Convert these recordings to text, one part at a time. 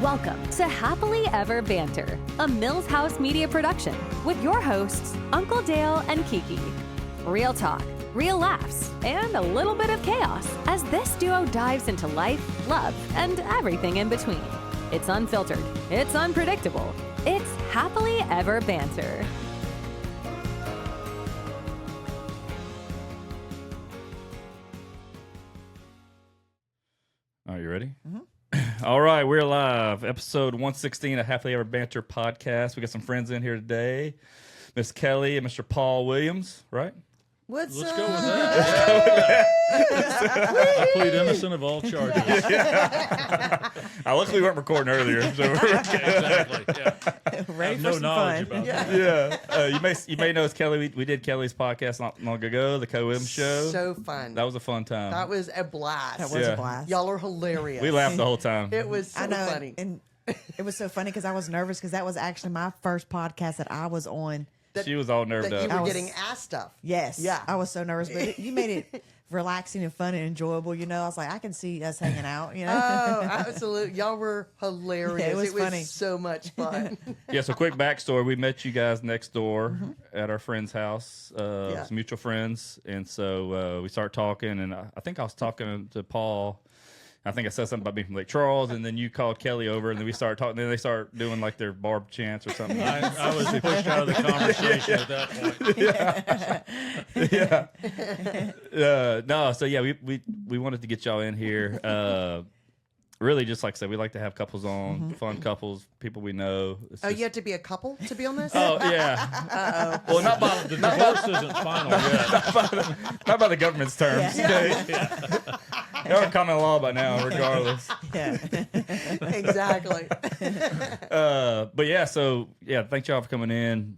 Welcome to Happily Ever Banter, a Mills House media production with your hosts, Uncle Dale and Kiki. Real talk, real laughs, and a little bit of chaos as this duo dives into life, love, and everything in between. It's unfiltered, it's unpredictable, it's Happily Ever Banter. Are you ready? All right, we're live. Episode 116 of Happily Ever Banter podcast. We got some friends in here today. Miss Kelly and Mr. Paul Williams, right? Let's go with that. I plead innocent of all charges. Luckily, we weren't recording earlier. So Exactly. Yeah. Ready I have for no some knowledge fun. about that. yeah. You may know it's Kelly. We did Kelly's podcast not long ago, the Co-M show. So fun. That was a fun time. That was a blast. That was Yeah. a blast. Y'all are hilarious. We laughed the whole time. It was so I know, funny. and it was so funny because I was nervous because that was actually my first podcast that I was on. She was all nerved that you up. were was- getting asked stuff. Yes, Yeah. I was so nervous, but you made it relaxing and fun and enjoyable. You know, I was like, I can see us hanging out. You know, Oh, absolutely. Y'all were hilarious. Yeah, it was funny. So much fun. Yeah, so quick backstory. We met you guys next door at our friend's house, some mutual friends. And so we start talking, and I think I was talking to Paul. I think I said something about being from Lake Charles, and then you called Kelly over, and then we started talking. Then they start doing like their barb chants or something. I was pushed out of the conversation at that point. No, so yeah, we wanted to get y'all in here. Really, just like I said, we like to have couples on, fun couples, people we know. It's Oh, just- you have to be a couple to be on this? Oh yeah. Well, not by The divorce isn't final yet. not by the government's terms. Y'all are common law by now, regardless. yeah. Exactly. But yeah, so yeah, thank y'all for coming in.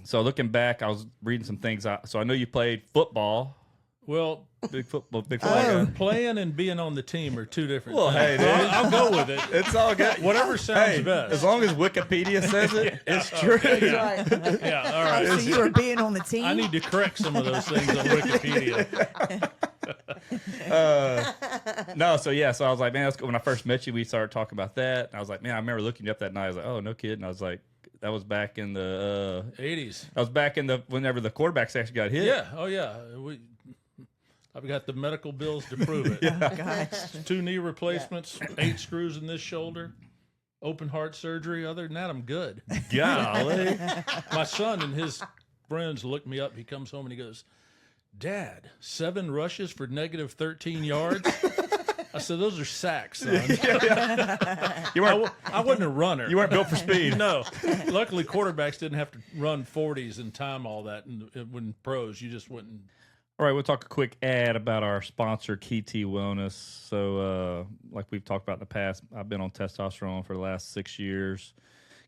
So looking back, I was reading some things. So I know you played football. Well, Big football guy. playing and being on the team are two different Well, hey, things. dude. I'll go with it. It's all good. Whatever sounds Hey, best. as long as Wikipedia says it, it's true. Right. Yeah, all right. So you were being on the team. I need to correct some of those things on Wikipedia. No, so yeah, so I was like, man, when I first met you, we started talking about that. And I was like, man, I remember looking you up that night. I was like, oh, no kidding. I was like, that was back in the 80s. I was back in the whenever the quarterbacks actually got hit. Yeah, oh yeah. I've got the medical bills to prove it. Oh, gosh. 2 knee replacements, 8 screws in this shoulder, open heart surgery. Other than that, I'm good. Golly. My son and his friends look me up. He comes home and he goes, Dad, 7 rushes for negative 13 yards? I said, those are sacks, son. You weren't I wasn't a runner. you weren't built for speed. No. Luckily, quarterbacks didn't have to run 40s and time all that. And when pros, you just wouldn't. All right, we'll talk a quick ad about our sponsor, KT Wellness. So, like we've talked about in the past, I've been on testosterone for the last 6 years.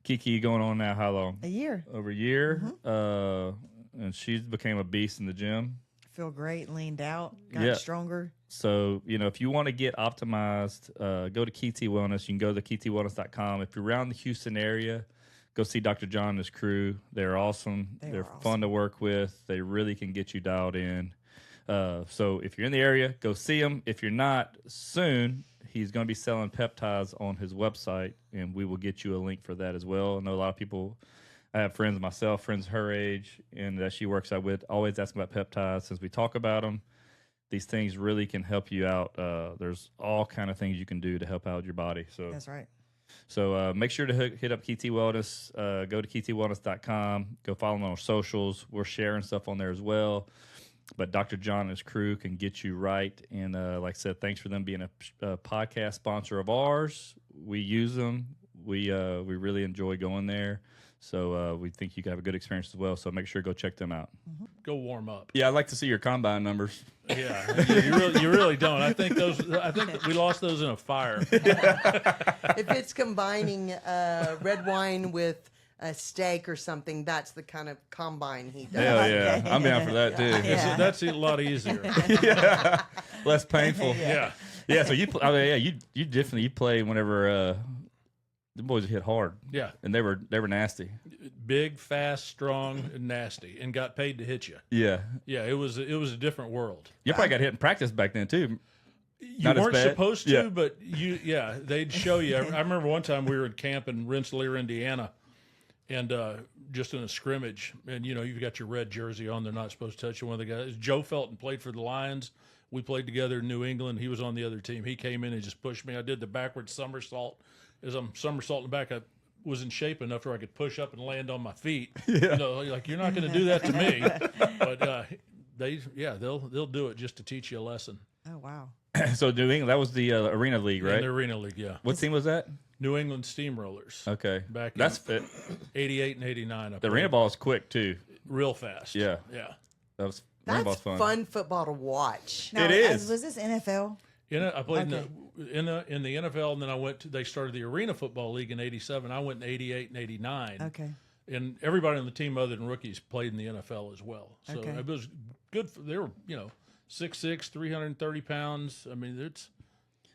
Kiki going on now, how long? A year. Over a year. And she's became a beast in the gym. Feel great, leaned out, got Yeah. stronger. So, if you want to get optimized, go to KT Wellness. You can go to KTWellness.com. If you're around the Houston area, go see Dr. John and his crew. They're awesome. They're are fun to work with. They really can get you dialed in. So if you're in the area, go see him. If you're not, soon he's going to be selling peptides on his website, and we will get you a link for that as well. I know a lot of people, I have friends myself, friends her age, and that she works out with, always asking about peptides. Since we talk about them, these things really can help you out. There's all kind of things you can do to help out your body. So That's right. So make sure to hit up KT Wellness. Go to KTWellness.com. Go follow them on our socials. We're sharing stuff on there as well. But Dr. John and his crew can get you right. And like I said, thanks for them being a podcast sponsor of ours. We use them. We really enjoy going there. So we think you can have a good experience as well. So make sure to go check them out. Go warm up. Yeah, I'd like to see your combine numbers. Yeah, you really don't. I think that we lost those in a fire. If it's combining red wine with a steak or something, that's the kind of combine he does. Hell yeah. I'm down for that too. Yeah. That's a lot easier. Yeah. Less painful. Yeah. Yeah, so you definitely play whenever the boys hit hard. Yeah. And they were nasty. Big, fast, strong, and nasty, and got paid to hit you. Yeah. Yeah, it was a different world. You probably got hit in practice back then too. You Not as weren't bad? supposed to, Yeah. but they'd show you. I remember one time we were in camp in Rensselaer, Indiana, and just in a scrimmage, and you've got your red jersey on. They're not supposed to touch you. One of the guys, Joe Felton, played for the Lions. We played together in New England. He was on the other team. He came in and just pushed me. I did the backward somersault. As I'm somersaulting back, I was in shape enough where I could push up and land on my feet. Like you're not going to do that to me. But they'll do it just to teach you a lesson. Oh wow. So New England, that was the Arena League, right? In the Arena League, yeah. What team was that? New England Steamrollers. Okay, Back that's in fit. 88 and 89. The arena ball is quick too. Real fast. Yeah. Yeah. That was arena That's ball's fun football to watch. Now, It is. Was this NFL? I played Okay. in the NFL, and then they started the Arena Football League in 87. I went in 88 and 89. Okay. And everybody on the team other than rookies played in the NFL as well. So Okay. it was good. They were, 6'6", 330 pounds. I mean, it's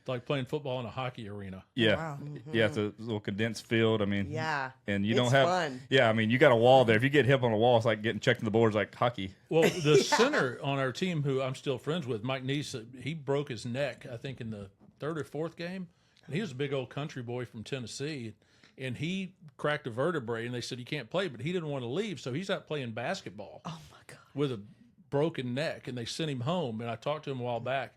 like playing football in a hockey arena. Yeah, Wow. yeah, it's a little condensed field. I mean, Yeah. and you It's don't have. fun. Yeah, I mean, you got a wall there. If you get hit on a wall, it's like getting checked in the boards, like hockey. Well, the center on our team, who I'm still friends with, Mike Neese, he broke his neck, I think, in the third or fourth game. And he was a big old country boy from Tennessee. And he cracked a vertebrae, and they said he can't play, but he didn't want to leave, so he's out playing basketball. Oh my God. With a broken neck, and they sent him home. And I talked to him a while back.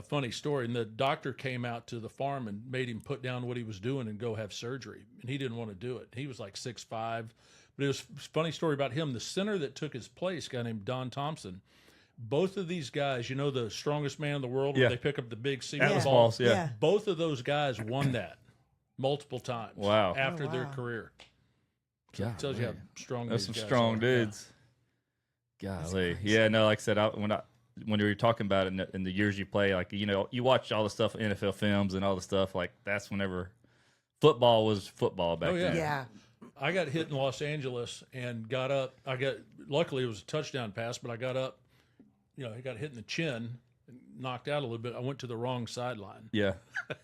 Funny story. And the doctor came out to the farm and made him put down what he was doing and go have surgery. And he didn't want to do it. He was like 6'5". But it was a funny story about him. The center that took his place, a guy named Don Thompson, both of these guys, the strongest man in the world, Yeah. where they pick up the big seat Atlas ball. balls, yeah. Yeah. Both of those guys won that multiple times. Wow. After their wow. career. God, Tells you how strong that's these some guys strong are. dudes. Golly, yeah, no, like I said, when we were talking about it in the years you play, like you watch all the stuff, NFL films and all the stuff, like that's whenever football was football back Oh, yeah. then. Yeah. I got hit in Los Angeles and got up. Luckily it was a touchdown pass, but I got up. I got hit in the chin and knocked out a little bit. I went to the wrong sideline. Yeah.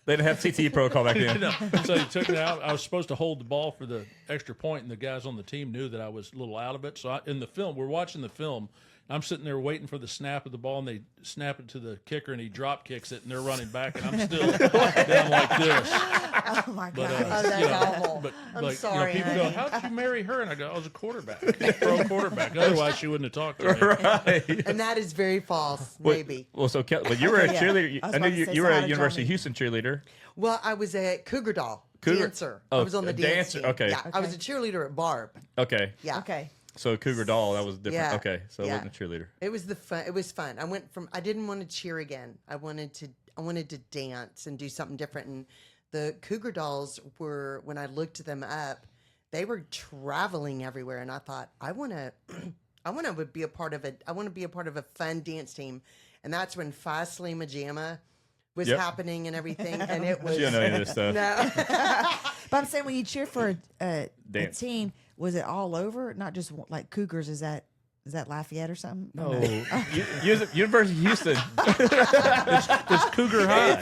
They didn't have CTE protocol back then. So he took me out. I was supposed to hold the ball for the extra point, and the guys on the team knew that I was a little out of it. So in the film, we're watching the film. I'm sitting there waiting for the snap of the ball, and they snap it to the kicker, and he drop kicks it, and they're running back, and I'm still down like this. Oh my But, God. Oh, that's awful. But I'm like, sorry, people honey. go, "How did you marry her?" And I go, "I was a quarterback, pro quarterback. Otherwise, she wouldn't have talked to me." Right. And that is very false, maybe. Well, so but you were a Yeah. cheerleader. I was I knew about to you, say, you so were how a did University y'all of meet? Houston cheerleader. Well, I was a Cougar Doll dancer. Oh, I was on the a dance dancer. team. Okay. Yeah, I was a cheerleader at Barb. Okay. Yeah. Okay. So Cougar Doll, that was different. Yeah. Okay. So it Yeah. wasn't a cheerleader. It was It was fun. I didn't want to cheer again. I wanted to dance and do something different. And the Cougar Dolls were, when I looked them up, they were traveling everywhere. And I thought, I want to be a part of it. I want to be a part of a fun dance team. And that's when Phi Slima Jamma was Yep. happening and everything. And it was She don't know any of this stuff. no. But I'm saying when you cheer for a Dance. team, was it all over? Not just like Cougars? Is that Lafayette or something? No. University of Houston. It's Cougar High.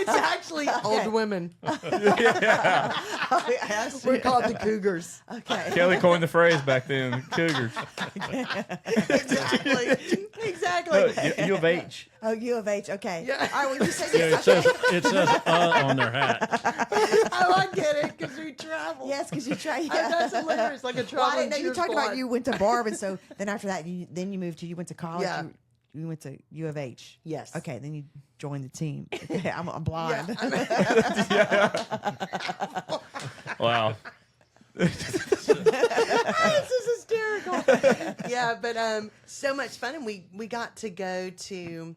It's actually old women. Yeah. We're called the Cougars. Okay. Kelly coined the phrase back then. Cougars. Exactly. No, U of H. Oh, U of H. Okay. Yeah. All right. Well, you said Yeah, it says on their hat. Oh, I get it because we travel. yes, because you try. Oh, that's hilarious. Like a Well, I traveling didn't know you cheer talked about squad. you went to Barb, and so then after that, you went to college. Yeah. You went to U of H. Yes. Okay. Then you joined the team. Okay, I'm blind. Wow. This is hysterical. Yeah, but so much fun, and we got to go to.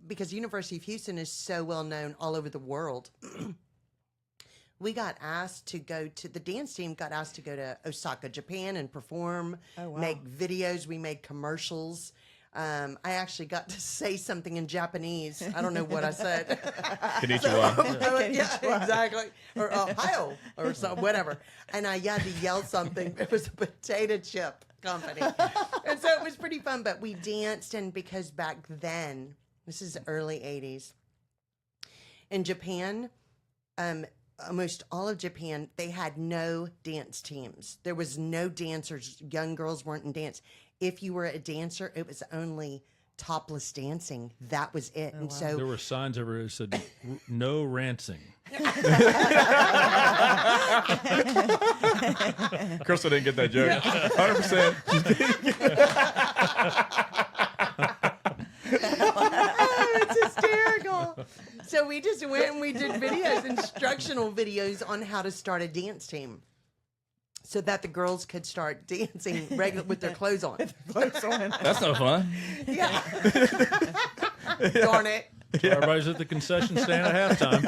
Because University of Houston is so well known all over the world. We got asked to go to the dance team. Got asked to go to Osaka, Japan, and perform, Oh, wow. make videos. We made commercials. I actually got to say something in Japanese. I don't know what I said. Konnichiwa. Yeah, exactly. Or Ohio or something, whatever. And I had to yell something. It was a potato chip company. And so it was pretty fun, but we danced. And because back then, this is early 80s, in Japan, almost all of Japan, they had no dance teams. There was no dancers. Young girls weren't in dance. If you were a dancer, it was only topless dancing. That was it. And There so were signs everywhere that said, no rancing. Crystal didn't get that joke. 100%. it's hysterical. So we just went and we did videos, instructional videos on how to start a dance team, so that the girls could start dancing regular with their clothes on. That's no fun. Yeah. Darn it. So everybody's at the concession stand at halftime.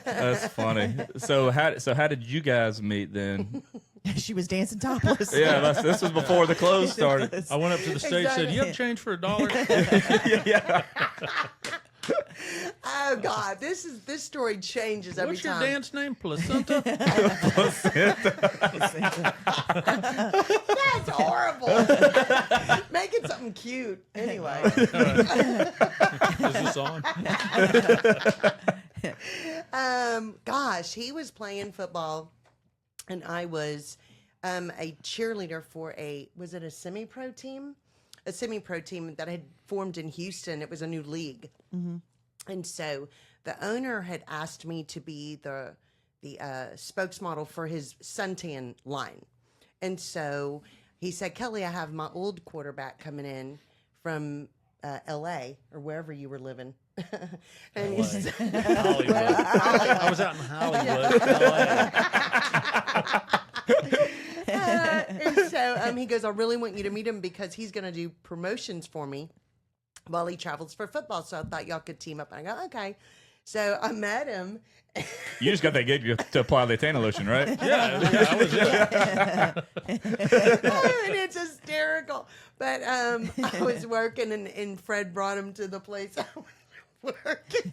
That's funny. So how did you guys meet then? She was dancing topless. Yeah, this was before the clothes started. I went up to the stage and said, you have change for $1? Yeah. Oh God, this story changes every What's your time. dance name? Placenta? That's horrible. Make it something cute. Anyway. Is this on? Gosh, he was playing football, and I was a cheerleader for was it a semi-pro team? A semi-pro team that had formed in Houston. It was a new league. Mm-hmm. And so the owner had asked me to be the spokesmodel for his suntan line. And so he said, Kelly, I have my old quarterback coming in from L.A. or wherever you were living. And he said, Hollywood. I was out in Hollywood, LA. and so he goes, I really want you to meet him because he's going to do promotions for me while he travels for football. So I thought y'all could team up. And I go, okay. So I met him. You just got that gig to apply the tanner lotion, right? Yeah, I was there. And it's hysterical. But I was working and Fred brought him to the place I was working.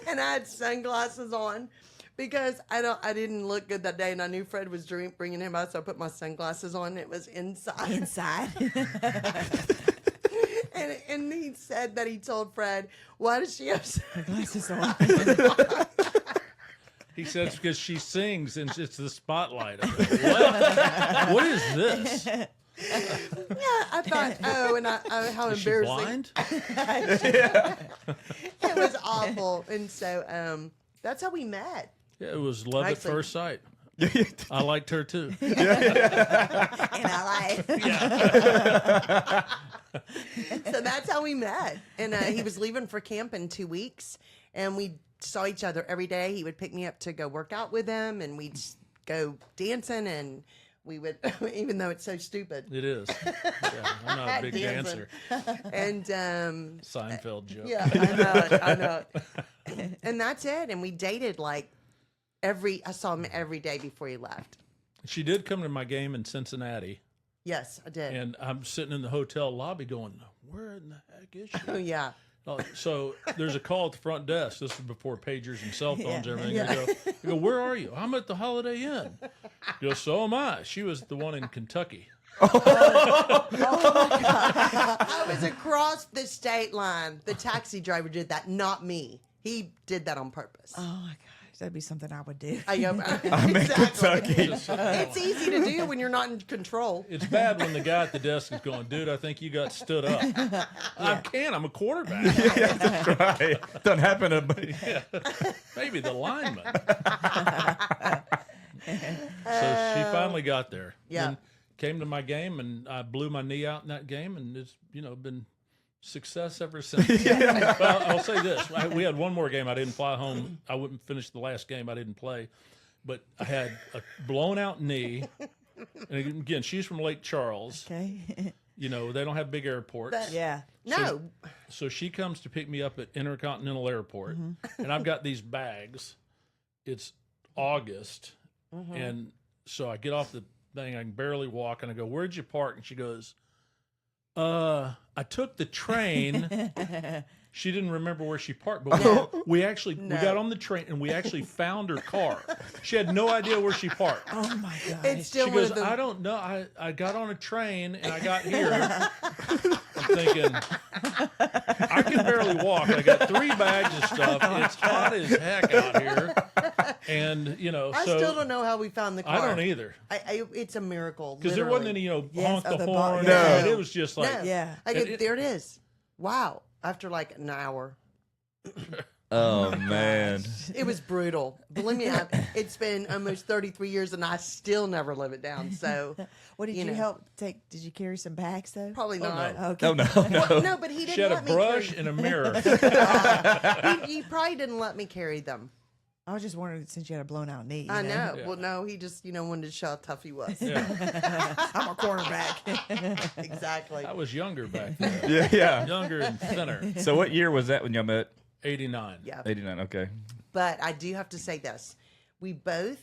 And I had sunglasses on because I didn't look good that day, and I knew Fred was bringing him out, so I put my sunglasses on. It was inside. Inside. And he said that he told Fred, why does she have Glasses on. He said it's because she sings and it's the spotlight. What? What is this? Yeah, I thought, how Is she embarrassing. blind? It was awful. And so that's how we met. Yeah, it was love at Actually- first sight. I liked her too. In LA. So that's how we met. And he was leaving for camp in 2 weeks, and we saw each other every day. He would pick me up to go work out with him, and we'd go dancing, and we would, even though it's so stupid. It is. Yeah, I'm not a big Dancing. dancer. And Seinfeld joke. yeah, I know it. And that's it. And we dated like I saw him every day before he left. She did come to my game in Cincinnati, Yes, I did. and I'm sitting in the hotel lobby going, where in the heck is she? Oh, yeah. So there's a call at the front desk. This was before pagers and cell phones and everything. Yeah. You go, where are you? I'm at the Holiday Inn. You go, so am I. She was the one in Kentucky. I was across the state line. The taxi driver did that, not me. He did that on purpose. Oh my gosh, that'd be something I would do. I'm in Kentucky. It's easy to do when you're not in control. It's bad when the guy at the desk is going, dude, I think you got stood up. I can't. I'm a quarterback. Yeah, that's right. Doesn't happen to me. Maybe the lineman. So she finally got there. Yeah. And came to my game, and I blew my knee out in that game, and it's been success ever since. Well, I'll say this: we had one more game. I didn't fly home. I wouldn't finish the last game. I didn't play, but I had a blown out knee. And again, she's from Lake Charles. Okay. They don't have big airports. Yeah. No. So she comes to pick me up at Intercontinental Airport, and I've got these bags. It's August, and so I get off the thing. I can barely walk, and I go, "Where'd you park?" And she goes, I took the train." She didn't remember where she parked, but we got on the train and we actually found her car. She had no idea where she parked. Oh my god. It's still She one goes, of the I don't know. I got on a train and I got here. I'm thinking, I can barely walk. I got 3 bags of stuff. It's hot as heck out here. And, you know, I so still don't know how we found the car. I don't either. It's a miracle. Because there wasn't any, Yes, honk the of the horn. bar- It was just like, No. Yeah. I go, And it- there it is. Wow. After like an hour. Oh man. It was brutal. Believe me, it's been almost 33 years and I still never live it down. So, What did you you know. help take? Did you carry some bags though? probably not. no. Okay. No, no. Well, no, but he didn't she had a let me brush carry. and a mirror. He probably didn't let me carry them. I was just wondering since you had a blown out knee. I you know. Yeah. Well, no, he just, wanted to show how tough he was. Yeah. I'm a cornerback. Exactly. I was younger back then. Yeah. Younger and thinner. So what year was that when y'all met? 89. Yeah. 89. Okay. But I do have to say this. We both,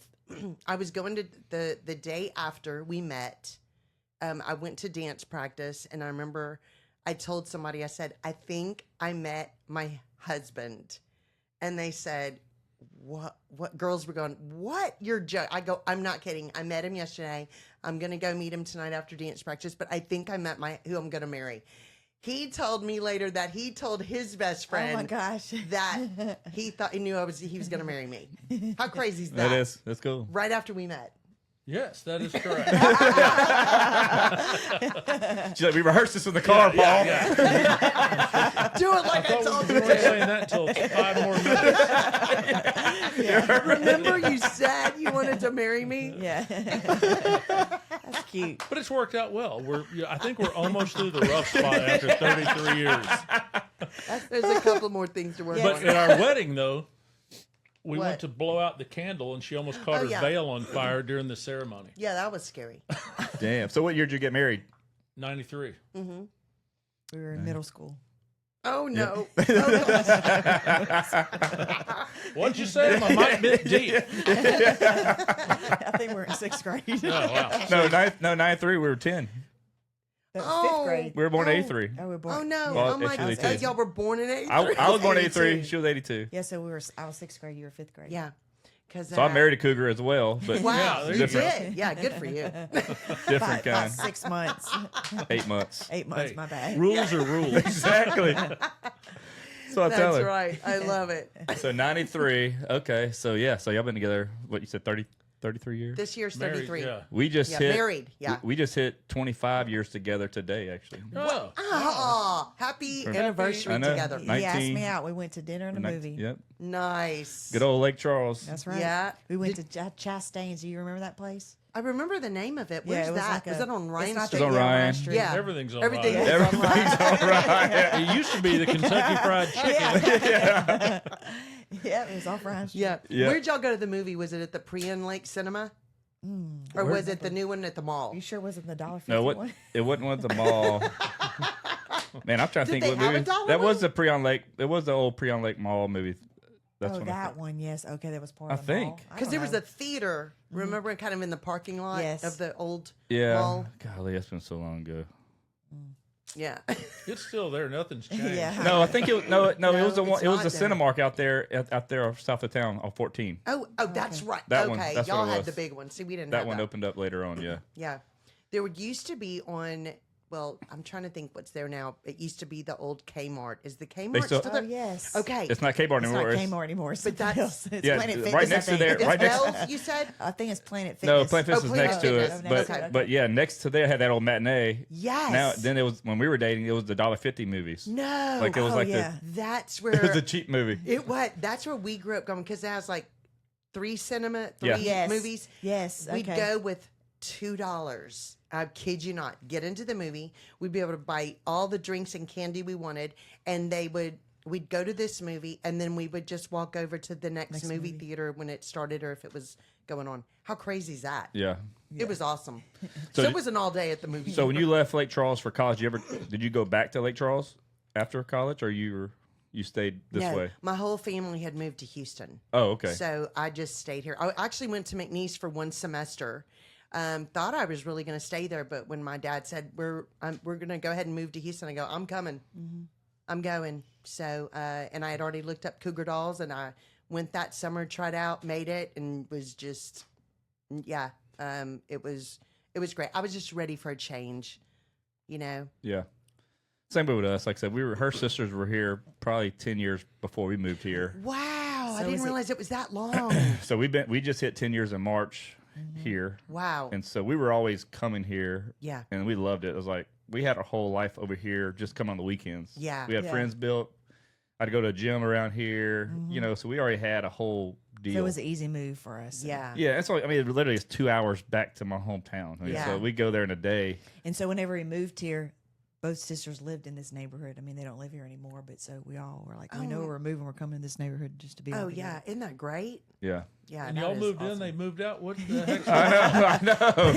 I was going to the day after we met, I went to dance practice and I remember I told somebody, I said, I think I met my husband. And they said, what girls were going, what? You're I go, I'm not kidding. I met him yesterday. I'm going to go meet him tonight after dance practice, but I think I met who I'm going to marry. He told me later that he told his best friend Oh my gosh. that he thought he knew he was going to marry me. How crazy is that? That is. That's cool. Right after we met. Yes, that is correct. She's like, we rehearsed this in the car, Paul. Yeah. Do it like I Thought told we you weren't to. saying that until 5 more minutes. Remember you said you wanted to marry me? Yeah. That's cute. But it's worked out well. I think we're almost through the rough spot after 33 years. There's a couple more things to work But on. at our wedding, though, we What? went to blow out the candle, and she almost caught Oh, her yeah. veil on fire during the ceremony. Yeah, that was scary. Damn. So what year did you get married? 93. We were in middle school. Oh, no. What'd you say? My mic bit deep. I think we were in 6th grade. Oh, wow. No, 93. We were 10. That was Oh. 5th grade. We were born in 83. Oh, we were born. Oh, no. Well, oh, my actually, God. too. Y'all were born in 83? I was born in 83. 82. She was 82. Yeah, so I was 6th grade. You were 5th grade. Yeah. Cause, So I married a cougar as well, but Wow, Yeah, there you you go. did. Yeah, good for you. different About kind. 6 months. 8 months. 8 months, Hey, my bad. Rules are rules. Exactly. So I tell That's her. right. I love it. So 93. Okay. So yeah. So y'all been together, what you said, 33 years? This year's Married, 33. yeah. We just Yeah, hit. married, yeah. We just hit 25 years together today, actually. Oh, Oh, happy anniversary I know. together. He asked 19 me out. We went to dinner and a movie. Yep. Nice. Good old Lake Charles. That's right. Yeah. We went to Chastain's. Do you remember that place? I remember the name of it. Where's it was that? like Was that on Ryan it's not Street? It's on yeah, Ryan. Street. Yeah. everything's on Everything Ryan. is on Ryan. Everything's all right. It used to be the Kentucky Fried Chicken. Yeah. Yeah, it was off Ryan Street. Yeah. Yeah. Where'd y'all go to the movie? Was it at the Prion Lake Cinema? Or was it the new one at the mall? You sure it wasn't the $1.50 No, one? it wasn't one at the mall. Man, I'm trying to Did think they what have a movie. dollar That was one? the Prion Lake. It was the old Prion Lake Mall movie. That's Oh, what that one. Yes. Okay, that was part I of the mall. think. I Because don't there was know. a theater, remember, kind of in the parking lot Yes. of the old Yeah. mall? Golly, that's been so long ago. Yeah. It's still there. Nothing's changed. Yeah. No, I think it. No, it was the it's one. It was not the there. Cinemark out there south of town on 14. Oh, that's right. That one, Okay, that's what y'all it had was. the big one. See, we didn't That have one that. opened up later on. Yeah. Yeah. There used to be on, well, I'm trying to think what's there now. It used to be the old Kmart. Is the Kmart still- still Oh, there? yes. Okay. It's not Kmart It's anymore. not It's- Kmart anymore. It's But something that's- else. It's Yeah, Planet right Fitness, next I to think. there- It's right next- Bell's, you said? I think it's Planet No, Fitness. Planet Fitness is Planet next to Fitness. it, Oh, but next to it, but yeah, next to there had that old matinee. Yes. Now then it was when we were dating, it was the $1.50 movies. No. Like it was Oh, like yeah. That's it where was a cheap movie. it was. That's where we grew up going because it has like three Yeah. Yes. movies. Yes. We'd okay. go with $2. I kid you not. Get into the movie. We'd be able to buy all the drinks and candy we wanted, and we'd go to this movie, and then we would just walk over to the next movie theater when it started or if it was going on. How crazy is that? Yeah. It was awesome. So So it did- was an all day at the movie. So when you left Lake Charles for college, did you go back to Lake Charles after college, or you stayed this no, way? my whole family had moved to Houston. Oh, okay. So I just stayed here. I actually went to McNeese for one semester. Thought I was really going to stay there, but when my dad said we're going to go ahead and move to Houston, I go, I'm coming. I'm going. So and I had already looked up cougar dolls, and I went that summer, tried out, made it, and was just yeah. It was great. I was just ready for a change, you know. Yeah. Same way with us. Like I said, her sisters were here probably 10 years before we moved here. Wow. I So didn't is it- realize it was that long. So we just hit 10 years in March here. Wow. And so we were always coming here. Yeah. And we loved it. It was like we had our whole life over here just come on the weekends. Yeah. We had Yeah. friends built. I'd go to a gym around here, so we already had a whole deal. So it was an easy move for us. Yeah. Yeah, it's like, I mean, it literally is 2 hours back to my hometown. I mean, Yeah. So we go there in a day. And so whenever we moved here, both sisters lived in this neighborhood. I mean, they don't live here anymore, but so we all were like, we know we're moving. We're coming to this neighborhood just to be. Oh all together. yeah, isn't that great? Yeah. Yeah. And that y'all is moved in, awesome. they moved out. What the heck? I know.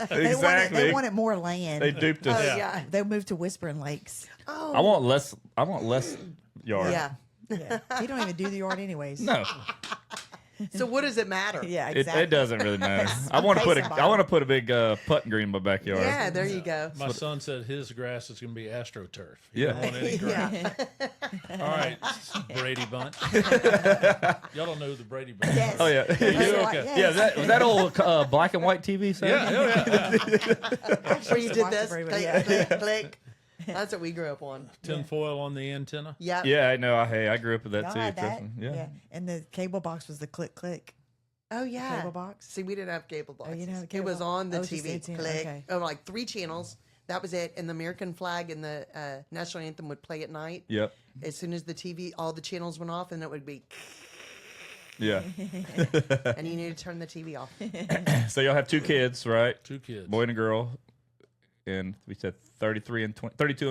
They Exactly. wanted more land. They duped Oh us. yeah. They moved to Whispering Lakes. Oh. I want less yard. Yeah. Yeah, he don't even do the yard anyways. No. So what does it matter? Yeah, It, exactly. it doesn't really matter. I want to Pay put a big putting green in my backyard. Yeah, there you go. My son said his grass is going to be AstroTurf. He Yeah. don't want any grass. Yeah. All right, Brady Bunch. Y'all don't know who the Brady Bunch Yes. Oh yeah. You do? Yes. Okay. Yes. Was that old black and white TV set? Yeah, Where you did Watch this, the Brady click, Bunch, yeah. click, click. That's what we grew up on. Tinfoil on the antenna. Yeah. Yeah, I know. I grew up with that Y'all too. had that? Tristan. Yeah. And the cable box was the click click. Oh yeah. Cable box? See, we didn't have cable boxes. you didn't have a It cable was box? on the Oh, it's just TV. antenna, Click. okay. Oh, like 3 channels. That was it. And the American flag and the national anthem would play at night. Yep. As soon as the TV, all the channels went off, and it would be, Yeah. and you need to turn the TV off. So y'all have 2 kids, right? 2 kids. Boy and a girl. And we said 32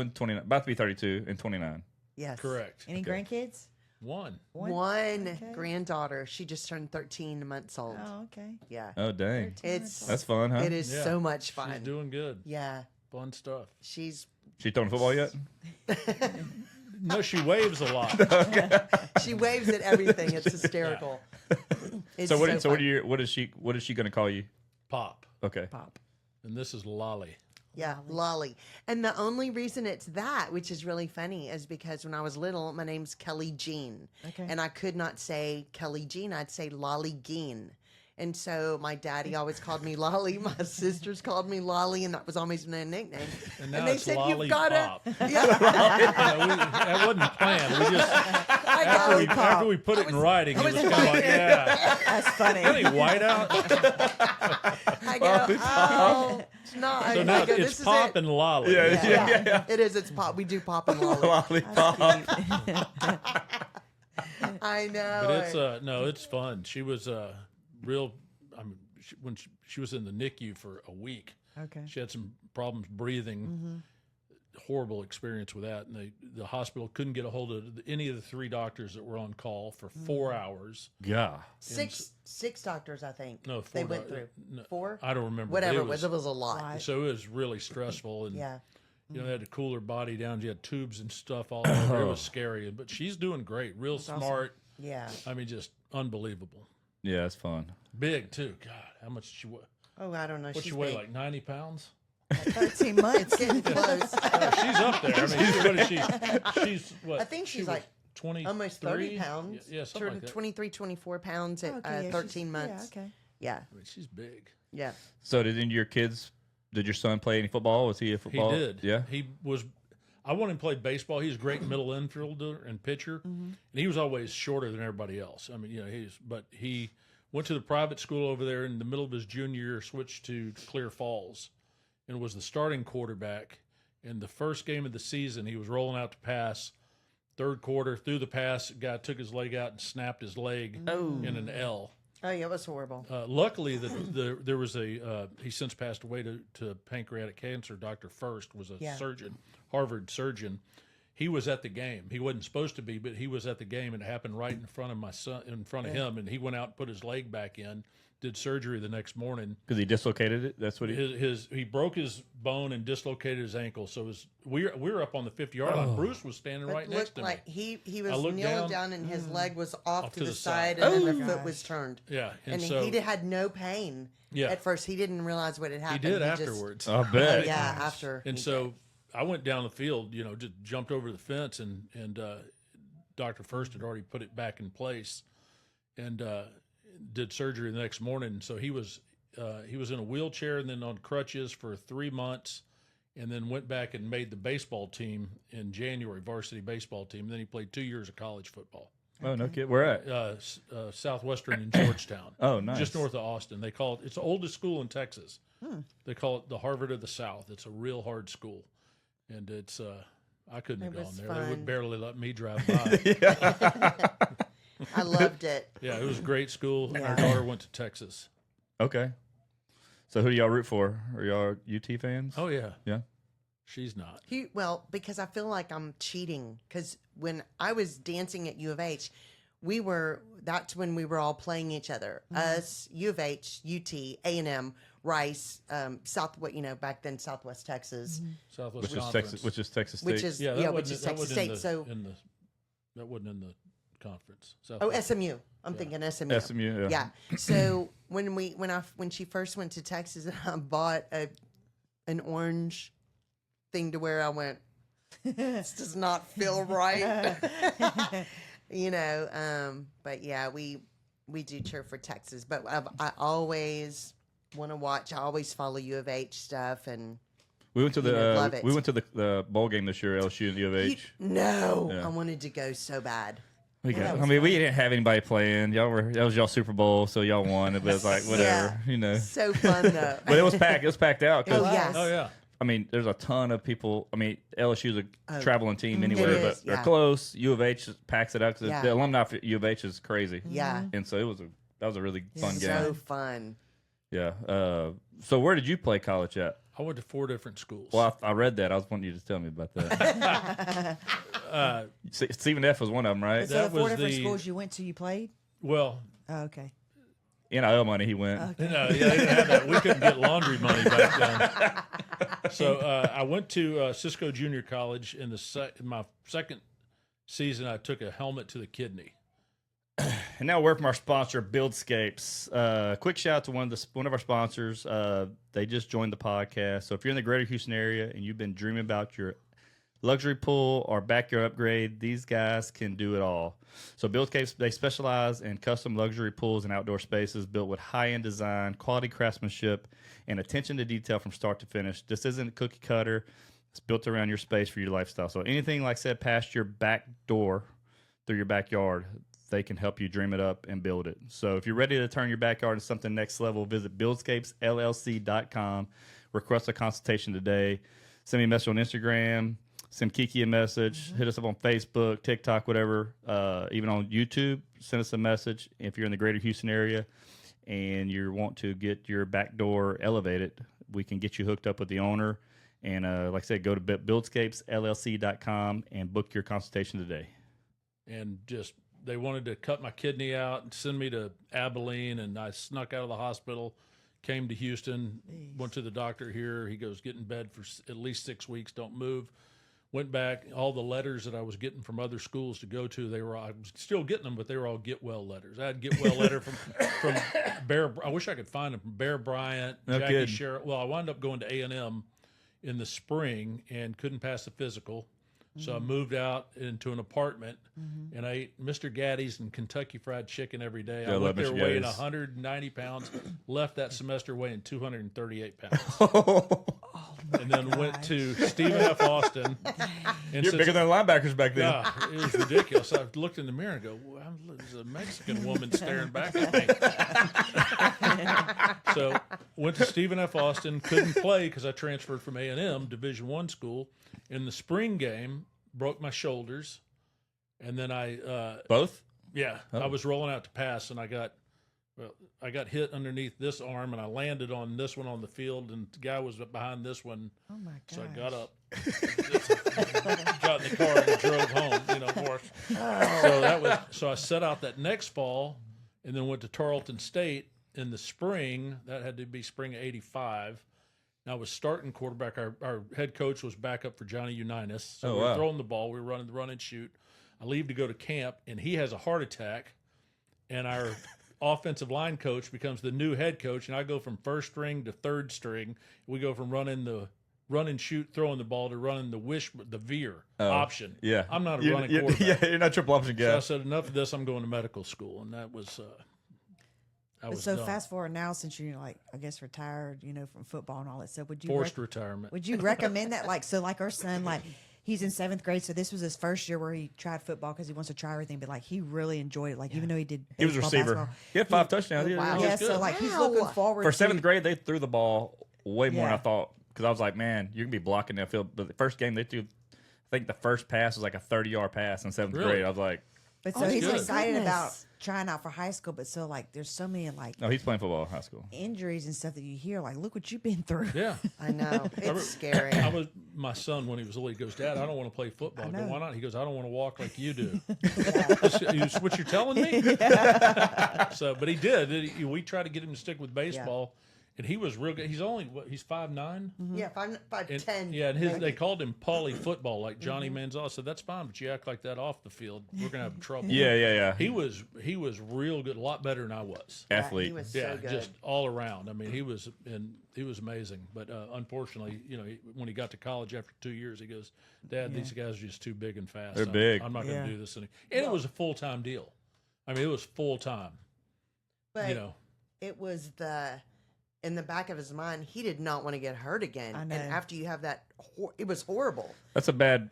and 29. About to be 32 and 29. Yes. Correct. Any grandkids? One. One Okay. granddaughter. She just turned 13 months old. Oh, okay. Yeah. Oh dang. It's That's fun, huh? it is Yeah. so much She's fun. doing good. Yeah. Fun stuff. She's She throwing football yet? No, she waves a lot. she waves at everything. It's hysterical. It's So fun. what is she gonna call you? Pop. Okay. Pop. And this is Lolly. Yeah, Lolly. And the only reason it's that, which is really funny, is because when I was little, my name's Kelly Jean. Okay. And I could not say Kelly Jean, I'd say Lolly Geen. And so my daddy always called me Lolly. My sisters called me Lolly, and that was always my nickname. And now they it's said, Lolly "You've got Pop. to." Yeah, That wasn't planned. We just I got it. after we put it in writing, it was kind of like, yeah. That's funny. Any whiteout? I go, oh, it's not. So I now go, it's this is Pop it. and Lolly. Yeah. It is. It's Pop. We do Pop and Lolly. Lollipop. I know. But it's no, it's fun. She was real. I mean, when she was in the NICU for a week, Okay. she had some problems breathing. Horrible experience with that, and the hospital couldn't get a hold of any of the 3 doctors that were on call for 4 hours. Yeah. Six doctors, I think. No, 4 they went doc- through. no, 4? I don't remember. Whatever but it was a lot. Right. So it was really stressful, and Yeah. you know, they had to cool her body down. She had tubes and stuff all over. It was scary, but she's doing great. Real smart. Yeah. I mean, just unbelievable. Yeah, it's fun. Big too. God, how much she weigh? Oh, I don't know. What She's she weigh? big. Like 90 pounds? 13 months. Getting close. She's up there. I mean, what is she? She's what? I think she she's was like 20, almost 30 pounds. Yeah, something like that. 23, 24 pounds at Okay, yeah, 13 she's- months. Yeah, okay. Yeah. I mean, she's big. Yeah. So did your son play any football? Was he a He football? did. Yeah. He was. I wanted him to play baseball. He's a great middle infielder and pitcher, and he was always shorter than everybody else. I mean, you know, but he went to the private school over there in the middle of his junior year, switched to Clear Falls, and was the starting quarterback. In the first game of the season, he was rolling out to pass. Third quarter, threw the pass, guy took his leg out and snapped his leg in an L. Oh, yeah, it was horrible. Luckily, there was he since passed away to pancreatic cancer. Dr. First was a surgeon, Harvard surgeon. He was at the game. He wasn't supposed to be, but he was at the game, and it happened right in front of my son, in front of him. And he went out and put his leg back in, did surgery the next morning. Because he dislocated it. That's what he. He broke his bone and dislocated his ankle. So we were up on the 50-yard line. Bruce was standing It right next looked to like me. he was I kneeling looked down and his leg was off to to the the side, side. and then the foot gosh. was turned. Yeah, And so he had no pain Yeah. at first. He didn't realize what had he happened. did just- afterwards. I bet. yeah, after. And he so did. I went down the field, you know, just jumped over the fence, and Dr. First had already put it back in place, and did surgery the next morning. So he was in a wheelchair and then on crutches for 3 months, and then went back and made the baseball team in January, varsity baseball team. And then he played 2 years of college football. Oh, no kid. Where at? Southwestern in Georgetown. Oh, nice. Just north of Austin. They call it. It's the oldest school in Texas. They call it the Harvard of the South. It's a real hard school, and it's. I couldn't have It gone was there. They would fun. barely let me drive by. I loved it. Yeah, it was a great school. And our Yeah. daughter went to Texas. Okay. So who do y'all root for? Are y'all UT fans? Oh yeah, Yeah. she's not. Well, because I feel like I'm cheating. Because when I was dancing at U of H, that's when we were all playing each other. Us, U of H, UT, A&M, Rice, back then Southwest Texas, Southwest Which is Conference. Texas? Which is Texas State? which is Yeah, that which wasn't- is that Texas wasn't State. in the- So that wasn't in the conference. oh, Southwest. SMU. I'm thinking SMU. SMU. Yeah. So when she first went to Texas, I bought an orange thing to wear. I went, this does not feel right. But yeah, we do cheer for Texas. But I always want to watch. I always follow U of H stuff, and We went to love it. we went to the bowl game this year, LSU and U of H. I wanted to go so bad. We didn't have anybody playing. That was y'all Super Bowl, so y'all won. But it's like whatever, So fun though. But it was packed. It was packed out. 'Cause, Oh yes. Oh yeah. I mean, there's a ton of people. I mean, LSU's a traveling team anywhere, is, but they're yeah. close. U of H packs it out because Yeah. the alumni for U of H is crazy. Yeah. And so that was a really fun game. So fun. Yeah. So where did you play college at? I went to 4 different schools. Well, I read that. I was wanting you to tell me about that. Stephen F was one of them, right? So That the 4 was different the- schools you went to, you played? Well, Oh, okay. NIL money. He went. Okay. no, yeah, they didn't have that. We couldn't get laundry money back then. So I went to Cisco Junior College in my second season. I took a helmet to the kidney. And now we're from our sponsor, Buildscapes. Quick shout out to one of our sponsors. They just joined the podcast. So if you're in the greater Houston area and you've been dreaming about your luxury pool or backyard upgrade, these guys can do it all. So Buildscapes, they specialize in custom luxury pools and outdoor spaces built with high-end design, quality craftsmanship, and attention to detail from start to finish. This isn't cookie cutter. It's built around your space for your lifestyle. So anything, like I said, past your back door through your backyard, they can help you dream it up and build it. So if you're ready to turn your backyard into something next level, visit buildscapesllc.com. Request a consultation today. Send me a message on Instagram. Send Kiki a message. Hit us up on Facebook, TikTok, whatever. Even on YouTube, send us a message. If you're in the greater Houston area and you want to get your back door elevated, we can get you hooked up with the owner. And like I said, go to buildscapesllc.com and book your consultation today. And just they wanted to cut my kidney out and send me to Abilene, and I snuck out of the hospital, came to Houston, went to the doctor here. He goes, get in bed for at least 6 weeks, don't move. Went back, all the letters that I was getting from other schools to go to, I was still getting them, but they were all get well letters. I had a get well letter from Bear. I wish I could find them from Bear Bryant, No Jackie kidding. Sherrill. Well, I wound up going to A&M in the spring and couldn't pass the physical. So I moved out into an apartment, and I ate Mr. Gaddy's and Kentucky Fried Chicken every day. Yeah, I I love went there Mr. weighing Gaddy's. 190 pounds, left that semester weighing 238 pounds, and then went to Stephen F. Austin. And You're since- bigger than the linebackers back then. yeah, it was ridiculous. I looked in the mirror and go, well, there's a Mexican woman staring back at me. So went to Stephen F. Austin, couldn't play because I transferred from A&M, Division I school. In the spring game, broke my shoulders. And then Both? I was rolling out to pass, and I got hit underneath this arm, and I landed on this one on the field, and the guy was behind this one. Oh my god. So I got up, got in the car, and drove home. So I set out that next fall, and then went to Tarleton State in the spring. That had to be spring of '85. And I was starting quarterback. Our head coach was back up for Johnny Unitas. So we were throwing the ball. We were running the run and shoot. I leave to go to camp, and he has a heart attack, and our offensive line coach becomes the new head coach, and I go from first string to third string. We go from running the run and shoot, throwing the ball, to running the veer option. Yeah. I'm not a running quarterback. Yeah, you're not triple option So I guy. said, enough of this. I'm going to medical school, and that was I was So done. fast forward now, since you're I guess retired, from football and all that stuff. Would you Forced retirement. would you recommend that? Like our son, he's in 7th grade, so this was his first year where he tried football because he wants to try everything. But like he really enjoyed it. Like even though he did, He was a baseball, receiver. basketball, He had 5 touchdowns. Wow. yeah. good. So like he's Wow. looking forward For to 7th grade, they threw the ball way more than I Yeah. thought because I was like, man, you're gonna be blocking that field. But the first game they threw, I think the first pass was like a 30-yard pass in 7th Really? grade. I was like, But Oh, so that's he's good. excited about Goodness. trying out for high school. But so like there's so many like oh, he's playing football in high school. injuries and stuff that you hear. Like look what you've been through. Yeah. I know. It's scary. My son, when he was little, he goes, Dad, I don't want to play football. I go, know. why not? He goes, I don't want to walk like you do. That's what you're telling me? So, but he did. We tried to get him to stick with baseball, and he was real good. He's only, he's 5'9"? Yeah, 5'10". Yeah, and they called him Paulie football, like Johnny Manziel. I said, that's fine, but you act like that off the field, we're going to have trouble. Yeah. He was real good, a lot better than I was. Athlete. He was Yeah, so good. just all around. I mean, he was amazing. But unfortunately, when he got to college after 2 years, he goes, Dad, these guys are just too big and fast. They're big. I'm not going to Yeah. do this. And it was a full-time deal. I mean, it was full-time, But know. it was in the back of his mind, he did not want to get hurt again. I And know. after you have that, it was horrible. That's a bad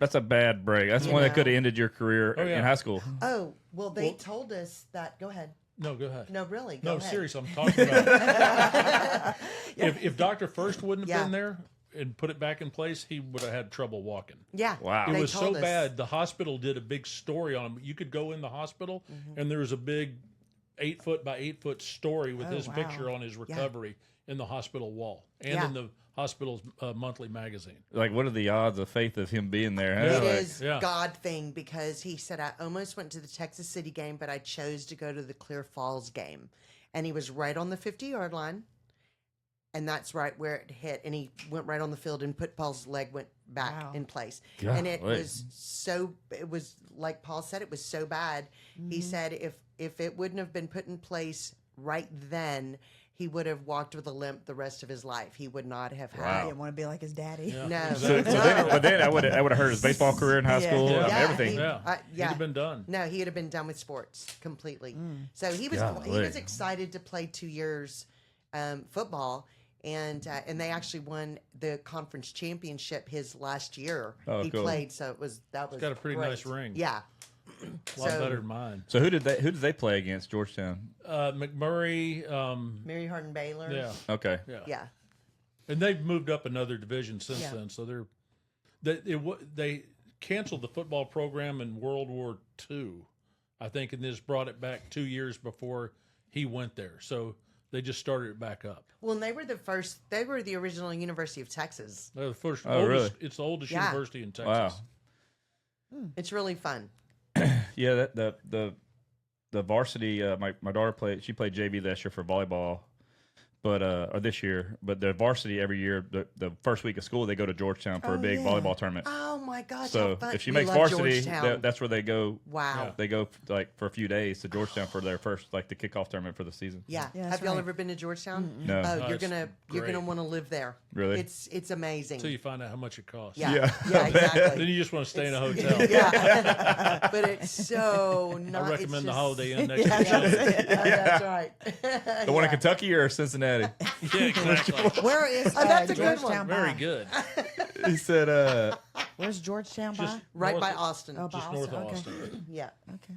break. That's You one that know. could have ended your career Oh, yeah. in high school. Oh, well, they told us that. Go ahead. No, go ahead. No, really. Go No, ahead. seriously, I'm talking about if Dr. First wouldn't have Yeah. been there and put it back in place, he would have had trouble walking. Yeah. Wow. It they was so told us. bad. The hospital did a big story on him. You could go in the hospital, and there was a big 8-foot by 8-foot story with Oh, his wow. picture on his recovery in the hospital wall and Yeah. in the hospital's monthly magazine. Like, what are the odds of faith of him being there? huh? It Like, is yeah. God thing because he said, I almost went to the Texas City game, but I chose to go to the Clear Falls game. And he was right on the 50-yard line. And that's right where it hit. And he went right on the field and Paul's leg went back Wow. in place. Golly. And it was like Paul said, it was so bad. He said if it wouldn't have been put in place right then, he would have walked with a limp the rest of his life. He would not have I had didn't want to be like his daddy. No. but then I would have hurt his baseball career in high Yeah. school. Yeah. I mean, Yeah, everything. He'd have been done. No, he would have been done with sports completely. So he was Golly. excited to play 2 years football, and they actually won the conference championship his last year Oh, he cool. played. So that was got a pretty great. nice ring. Yeah, A lot So- better than mine. So who did they play against? Georgetown. McMurray, Mary Hardin Baylor. yeah, Okay. yeah, yeah. and they've moved up another division since Yeah. then. So they canceled the football program in World War II, I think, and this brought it back 2 years before he went there. So they just started it back up. Well, and they were the first. They were the original University of Texas. They're the first. Oh, oldest, really? It's the oldest Yeah. university in Texas. Wow. It's really fun. Yeah, the varsity. My daughter played. She played JV this year for volleyball, but or this year. But the varsity every year, the first week of school, they go to Georgetown for a big volleyball tournament. Oh my gosh! how So fun. if she We makes love varsity, Georgetown. that's where they go. Wow. They go like for a few days to Georgetown for their first like the kickoff tournament for the season. Yeah. Yeah, Have that's y'all right. ever been to Georgetown? No. Oh, No, you're it's gonna great. want to live there. Really? It's amazing. Until you find out how much it costs. Yeah. Yeah. Yeah. Exactly. Then you just want to stay in a hotel. Yeah. But it's so nice. I recommend the Holiday Inn next Yeah, to the that's, facility. that's right. The one in Kentucky or Cincinnati? Yeah, exactly. Where is that's a good Georgetown one. Very by? good. He said, Where's Georgetown by? Just Right north by of- Austin. Oh, by Just north of okay. Austin. Yeah. Okay.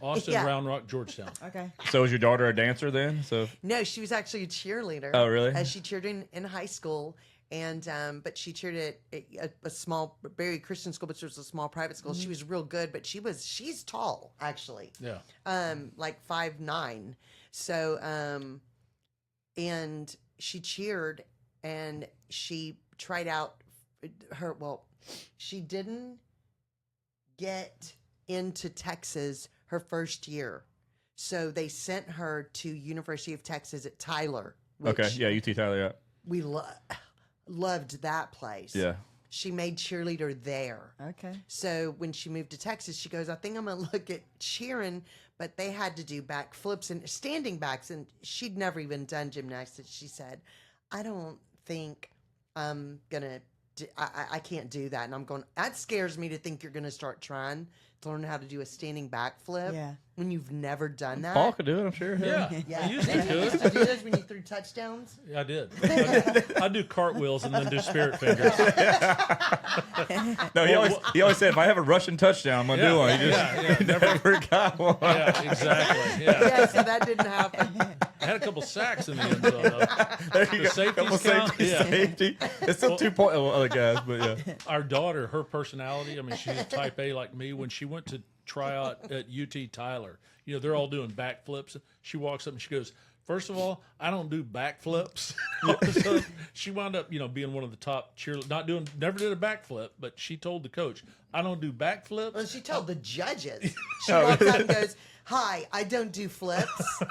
Austin, Yeah. Round Rock, Georgetown. Okay. so is your daughter a dancer then? So No, she was actually a cheerleader. Oh, really? She cheered in high school, and but she cheered at a small, very Christian school, but it was a small private school. She was real good, but she's tall actually. Yeah. Like 5'9". So and she cheered, and she tried out she didn't get into Texas her first year. So they sent her to University of Texas at Tyler. Which okay, yeah, UT Tyler. Yeah. we loved that place. Yeah. She made cheerleader there. Okay. So when she moved to Texas, she goes, I think I'm going to look at cheering, but they had to do backflips and standing backs. And she'd never even done gymnastics. She said, I don't think I'm going to I can't do that. And I'm going, that scares me to think you're going to start trying to learn how to do a standing backflip Yeah. when you've never done that. Paul could do it, I'm sure. Yeah, I used to Didn't do you used it. to do this when you threw touchdowns? Yeah, I did. I do cartwheels and then do spirit fingers. No, he always said, if I have a Russian touchdown, I'm going to do one. He just never got one. Yeah, exactly. Yeah. Yeah, so that didn't happen. I had a couple sacks in the end zone. Though. There you The go. safeties Couple count? safety, Yeah. safety. It's still 2 point other guys, but yeah. Our daughter, her personality, I mean, she's a type A like me. When she went to try out at UT Tyler, they're all doing backflips. She walks up and she goes, first of all, I don't do backflips. So she wound up, being one of the top cheerleaders, never did a backflip, but she told the coach, I don't do backflips. Well, she told the judges. She walks out and goes, hi, I don't do flips,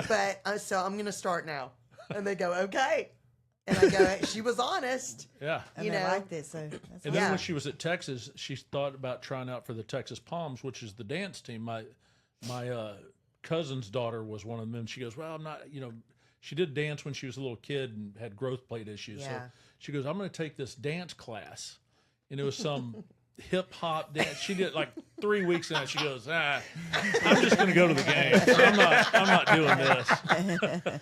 but so I'm going to start now. And they go, okay. And I go, she was honest. Yeah. And You they know. liked it, so that's And why. then when she was at Texas, she thought about trying out for the Texas Palms, which is the dance team. My cousin's daughter was one of them. And she goes, well, I'm not, she did dance when she was a little kid and had growth plate issues. So Yeah. she goes, I'm going to take this dance class. And it was some hip hop dance. She did like 3 weeks in it. She goes, I'm just going to go to the game. I'm not doing this.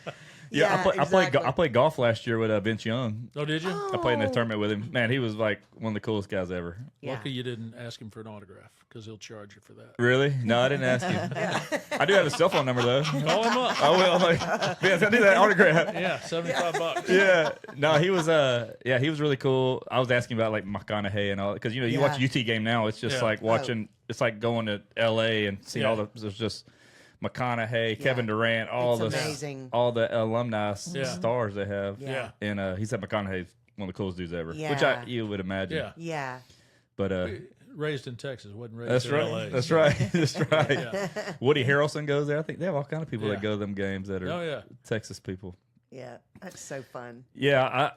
Yeah, I exactly. played golf last year with Vince Young. Oh, did you? I played in the tournament with him. Man, he was like one of the coolest guys ever. Yeah. Lucky you didn't ask him for an autograph because he'll charge you for that. Really? No, I didn't ask him. I do have his cell phone number though. Call him up. I will. I'm like, Vince, I need that autograph. Yeah, $75. Yeah. No, he was he was really cool. I was asking about like McConaughey and all because you Yeah. watch UT game now. It's just Yeah. like watching. It's like going to LA and seeing all the. There's just McConaughey, Kevin Durant, all It's the amazing. all the alumni Yeah. stars they have. Yeah. And he said McConaughey's one of the coolest dudes ever, which Yeah. you would imagine. Yeah. Yeah. But Raised in Texas, wasn't raised that's in right. LA. That's so- right. That's right. Yeah. Woody Harrelson goes there. I think they have all kind of people Yeah. that go to them games that are Oh, yeah. Texas people. Yeah. That's so fun. Yeah,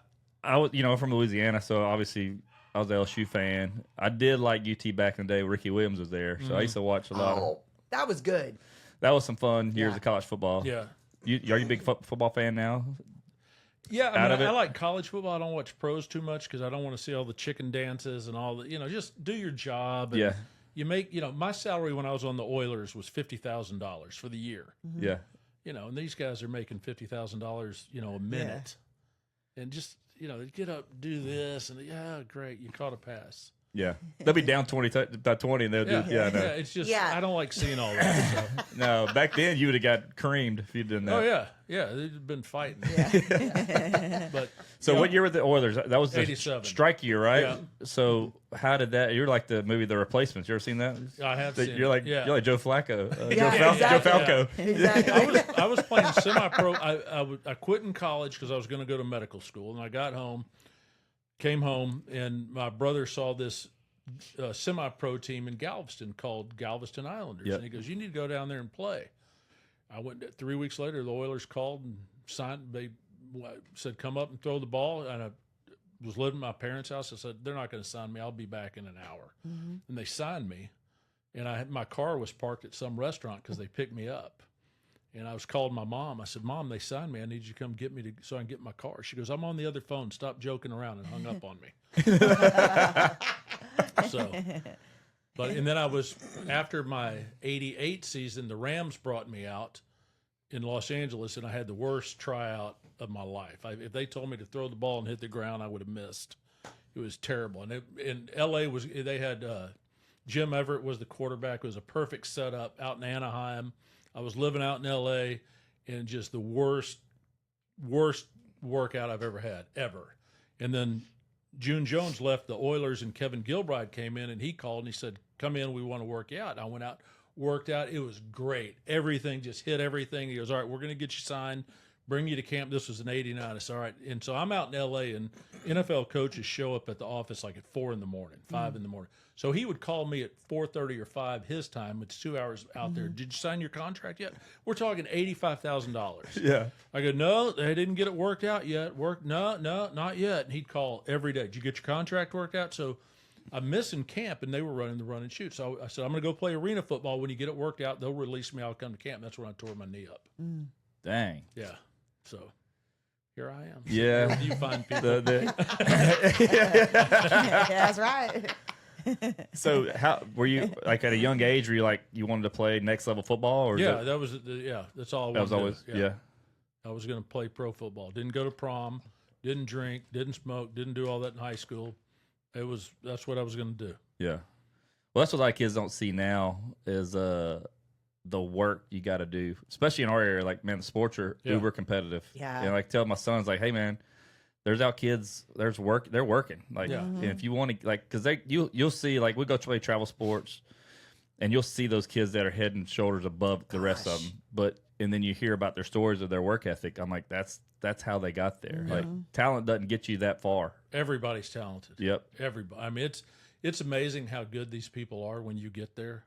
I was from Louisiana, so obviously I was an LSU fan. I did like UT back in the day. Ricky Williams was there, so I used to watch a lot of. Oh, that was good. That was some fun years Yeah. of college football. Yeah. Are you a big football fan now? Yeah, Out of I it? like college football. I don't watch pros too much because I don't want to see all the chicken dances and all the, just do your job. And Yeah. You make, my salary when I was on the Oilers was $50,000 for the year. Yeah. And these guys are making $50,000, a minute. And just, get up, do this, and yeah, great, you caught a pass. Yeah. They'll be down 20 by 20, and they'll do. Yeah, no. It's just, Yeah. I don't like seeing all that. So. No, back then you would have got creamed if you'd done that. Oh, yeah, they've been fighting. But So what year were the Oilers? That was the 87. strike year, right? Yeah. So how did that? You're like the movie The Replacements. You ever seen that? I have That seen you're like it. Yeah. you're like Joe Flacco. Yeah, Joe exactly. Falco. Exactly. I was playing semi-pro. I quit in college because I was going to go to medical school, and I got home, came home, and my brother saw this semi-pro team in Galveston called Galveston Islanders, Yep. and he goes, "You need to go down there and play." I went 3 weeks later. The Oilers called and signed. They said, "Come up and throw the ball," and I was living at my parents' house. I said, "They're not going to sign me. I'll be back in an hour." And they signed me, and my car was parked at some restaurant because they picked me up. And I was calling my mom. I said, "Mom, they signed me. I need you to come get me so I can get my car." She goes, "I'm on the other phone. Stop joking around," and hung up on me. And then I was, after my 88 season, the Rams brought me out in Los Angeles, and I had the worst tryout of my life. If they told me to throw the ball and hit the ground, I would have missed. It was terrible. And in L.A., they had Jim Everett was the quarterback. It was a perfect setup out in Anaheim. I was living out in L.A., and just the worst workout I've ever had, ever. And then June Jones left the Oilers, and Kevin Gilbride came in, and he called and he said, "Come in, we want to work you out." And I went out, worked out. It was great. Everything just hit everything. He goes, "All right, we're going to get you signed, bring you to camp." This was in '89. I said, "All right." And so I'm out in L.A., and NFL coaches show up at the office like at 4 in the morning, 5 in the morning. So he would call me at 4:30 or 5 his time. It's 2 hours out there. "Did you sign your contract yet?" We're talking $85,000. Yeah. I go, "No, they didn't get it worked out yet." No, not yet. And he'd call every day. "Did you get your contract worked out?" So I'm missing camp, and they were running the run and shoot. So I said, "I'm going to go play arena football. When you get it worked out, they'll release me. I'll come to camp." That's when I tore my knee up. Dang. Yeah. So here I am. Yeah. Where do you find people? That's right. So how were you, like, at a young age, were you like, you wanted to play next level football, or Yeah, that was that's all I wanted that was to do. always, yeah. I was going to play pro football. Didn't go to prom, didn't drink, didn't smoke, didn't do all that in high school. That's what I was going to do. Yeah. Well, that's what a lot of kids don't see now is the work you got to do, especially in our area. Like, man, the sports are uber competitive. Yeah. And like, tell my sons, like, hey, man, there's out kids. There's work. They're working. Like, and if you want to, like, because you'll see, like, we go play travel sports, and you'll see those kids that are head and shoulders above the rest of them. And then you hear about their stories of their work ethic. I'm like, that's how they got there. Like, talent doesn't get you that far. Everybody's talented. Yep. Everybody. I mean, it's amazing how good these people are when you get there.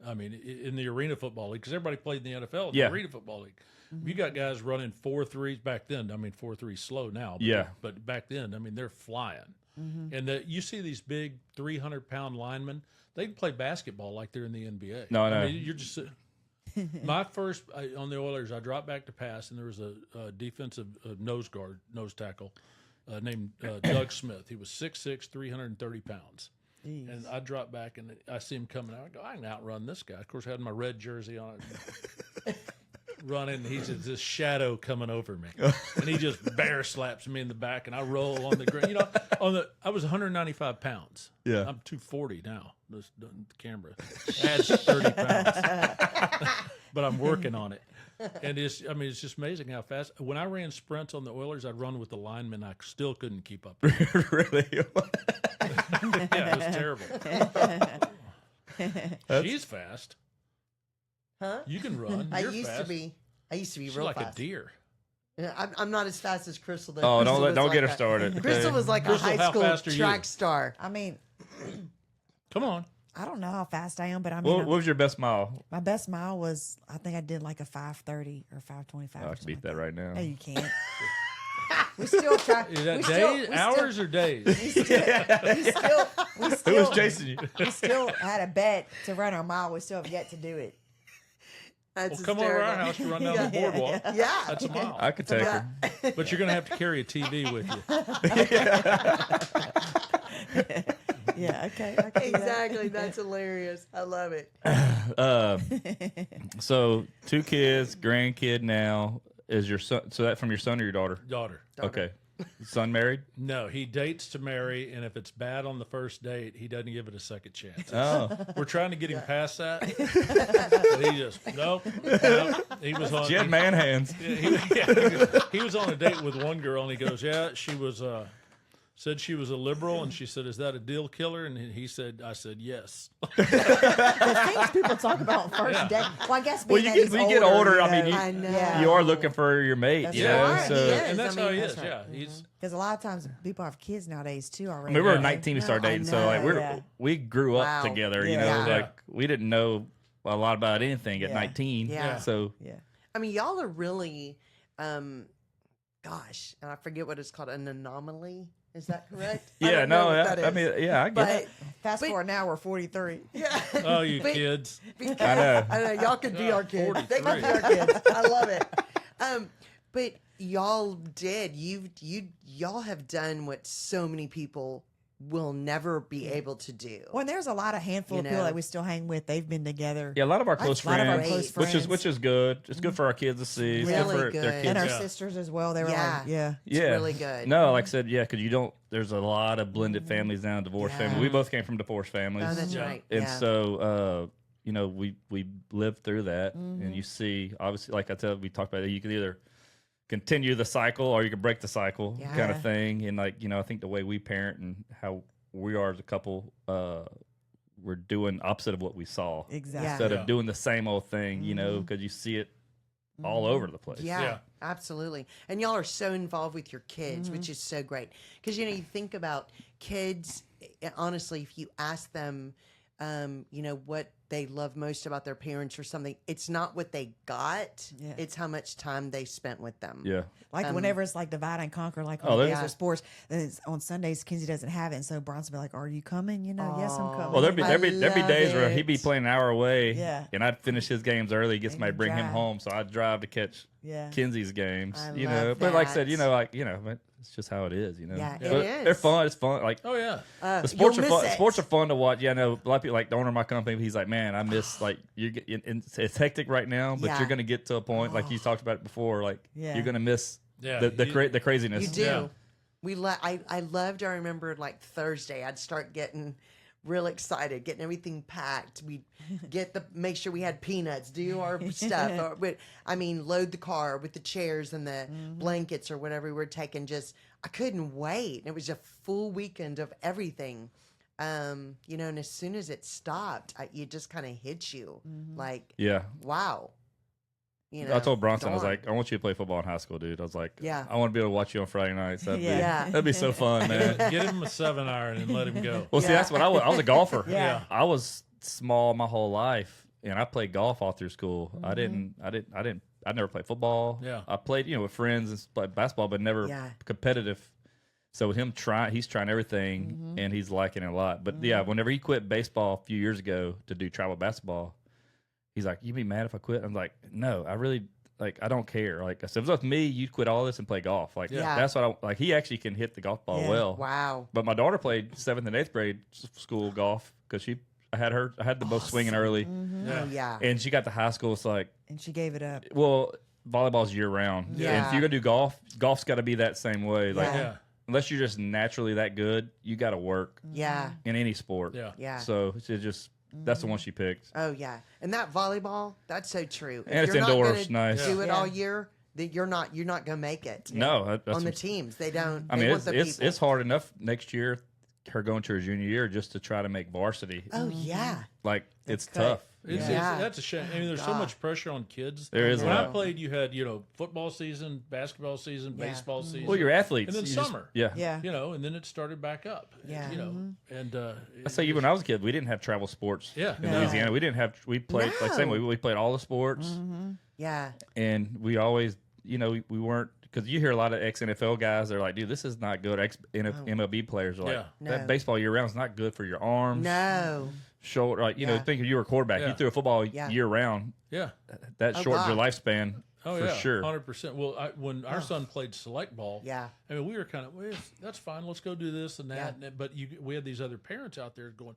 I mean, in the Arena Football League, because everybody played in the NFL, the Arena Football League. You got guys running 4.3s back then. I mean, 4.3 slow now. But, but back then, I mean, they're flying. And you see these big 300-pound linemen. They can play basketball like they're in the NBA. No, I know. I mean, you're just my first on the Oilers. I dropped back to pass, and there was a defensive nose tackle named Doug Smith. He was 6'6", 330 pounds. Jeez. And I dropped back, and I see him coming out. I go, I can outrun this guy. Of course, I had my red jersey on it. Running, he's just this shadow coming over me, and he just bear slaps me in the back, and I roll on the ground. You know, I was 195 pounds. Yeah, I'm 240 now. The camera adds 30 pounds, but I'm working on it. And it's just amazing how fast. When I ran sprints on the Oilers, I'd run with the linemen. I still couldn't keep up. Really? Yeah, it was terrible. She's fast. Huh? You can run. I You're used fast. to be She's real like fast. a deer. Yeah, I'm not as fast as Crystal. Though. Oh, Crystal was don't like get her started. Crystal was like Crystal, a high how school fast are you? track star. I mean, Come on. I don't know how fast I am, but I mean, What was your best mile? my best mile was, I think I did like a 5:30 or 5:25. Oh, I can beat that right now. No, you can't. We still try. Is that we days, still, hours, or days? we still, Who was chasing you? we still had a bet to run our mile. We still have yet to do it. That's Well, come over to our house to run down the boardwalk. Yeah. That's a mile. I could take her. But you're going to have to carry a TV with you. Yeah, okay. I can do that. Exactly. That's hilarious. I love it. So 2 kids, grandkid now. Is your son? So that from your son or your daughter? Daughter. Okay. Son married? No, he dates to marry, and if it's bad on the first date, he doesn't give it a second chance. Oh, We're trying to get him past that. But he just, nope. He was on. she had man hands. He was on a date with one girl, and he goes, yeah, she was, said she was a liberal, and she said, is that a deal killer? And he said, I said, yes. The things people talk about on first date. Well, I guess Well, being you that get, he's we get older. I mean, I know. Yeah. you are looking for your mate. That's you know, right. so He is. And that's I how mean, he that's is, right. yeah. He's because a lot of times people have kids nowadays too I already. mean, we were Yeah. 19 we started I dating, so like know. we grew up Wow. together. You Yeah. know, Yeah. like we didn't know a lot about anything at Yeah. 19. Yeah. So Yeah. I mean, y'all are really, gosh, and I forget what it's called, an anomaly. Is that correct? I yeah, don't know no, what I that mean, is. yeah, I get But it. Fast But- forward now, we're 43. yeah. oh, you But- kids. Because, I know. I know y'all could be our kids. 43. They could be our kids. I love it. But y'all did. Y'all have done what so many people will never be able to do. Well, and there's a lot of handful You of people know. that we still hang with. They've been together. Yeah, a lot of our close A lot of our friends, close friends. which is good. It's good for our kids to see. It's Really good for their good. kids. And our Yeah. sisters as well. They were Yeah. like, yeah. It's really good. No, like I said, yeah, because you don't. There's a lot of blended families now, divorced Yeah. families. We both came from divorced families. Oh, that's Yeah. right. And yeah. so, you know, we lived through that, and you see, obviously, like I said, we talked about it. You can either continue the cycle or you can break the cycle, kind Yeah. of thing. And like, you know, I think the way we parent and how we are as a couple, we're doing opposite of what we saw Exactly. instead Yeah. of doing the same old thing. You know, because you see it all over the place. Yeah, Yeah. absolutely. And y'all are so involved with your kids, which is so great. Because, you know, you think about kids, honestly, if you ask them what they love most about their parents or something. It's not what they got. Yeah. It's how much time they spent with them. Yeah. Like whenever it's like divide and conquer, like Oh, on there's- days of sports, then it's on Sundays, Kinsey doesn't have it. And so Bronson will be like, "Are you coming? Yes, I'm coming." Well, there'd be I love days where he'd be it. playing an hour away, Yeah. and I'd finish his games early, get And somebody to you bring him drive. home, so I'd drive to catch Yeah. Kenzie's games. I But love like I said, that. but it's just how it is. Yeah, it But is. They're fun. It's fun. Like Oh yeah. the sports are you'll fun. miss it. Sports are fun to watch. Yeah, I know a lot of people, like the owner of my company. He's like, man, I miss like it's hectic right now, but Yeah. you're gonna get to a point like you talked about it before. Like Yeah. you're gonna miss Yeah, the craziness. You do. Yeah. I loved. I remember like Thursday, I'd start getting real excited, getting everything packed. We'd make sure we had peanuts, do our stuff. Load the car with the chairs and the blankets or whatever we were taking. I couldn't wait. It was a full weekend of everything. And as soon as it stopped, it just kind of hit you like, Yeah. wow. I told Bronson, I was darn. like, I want you to play football in high school, dude. I was like, Yeah. I want to be able to watch you on Friday nights. Yeah. That'd be so fun, man. Get him a 7-iron and let him go. Well, see, that's what I was a golfer. Yeah. I was small my whole life, and I played golf all through school. I never played football. Yeah. I played, with friends and played basketball, but never Yeah. competitive. So with him he's trying everything, and he's liking it a lot. But yeah, whenever he quit baseball a few years ago to do travel basketball, he's like, "You be mad if I quit?" I'm like, "No, I really." Like, I don't care. Like I said, if it was with me, you'd quit all this and play golf. Like, Yeah. that's what I like. He actually can hit the golf ball Yeah. well. Wow. But my daughter played 7th and 8th grade school golf because I had the most swinging early, Yeah. Oh, yeah. and she got to high school. It's like, And she gave it up. well, volleyball's year round. And Yeah. if you're gonna do golf's got to be that same way. Like, Yeah. Yeah. unless you're just naturally that good, you got to work Yeah. in any sport. Yeah. Yeah. So that's the one she picked. Oh yeah, and that volleyball, that's so true. If And it's you're not indoors, gonna nice. Do it Yeah. all year, that you're not gonna make it. No, that's on the what- teams, they don't. I they mean, want the people. it's hard enough next year, her going to her junior year, just to try to make varsity. Oh yeah, Like, it's cut. tough. Yeah. That's a shame. I mean, there's so God. much pressure on kids. There is a When I lot. played, you had football season, basketball season, Yeah. baseball season. Well, you're athletes. And then You just- summer. yeah. Yeah. And then it started back up. Yeah. And I say, even when I was a kid, we didn't have travel sports. Yeah. In No. Louisiana, we played like same way. No. We played all the sports, yeah, and we always, we weren't, because you hear a lot of ex NFL guys. They're like, dude, this is not good. Ex MLB players are like, Yeah. that No. baseball year round is not good for your arms, no, shoulder. Like, Yeah. think if you were a quarterback, Yeah. you threw a football Yeah. year round. yeah. That Oh, shortens your God. lifespan Oh, for yeah. sure. 100%. Well, when our son played select ball, yeah, I mean, we were kind of, well, that's fine. Let's go do this and that. But we had these other parents out there going,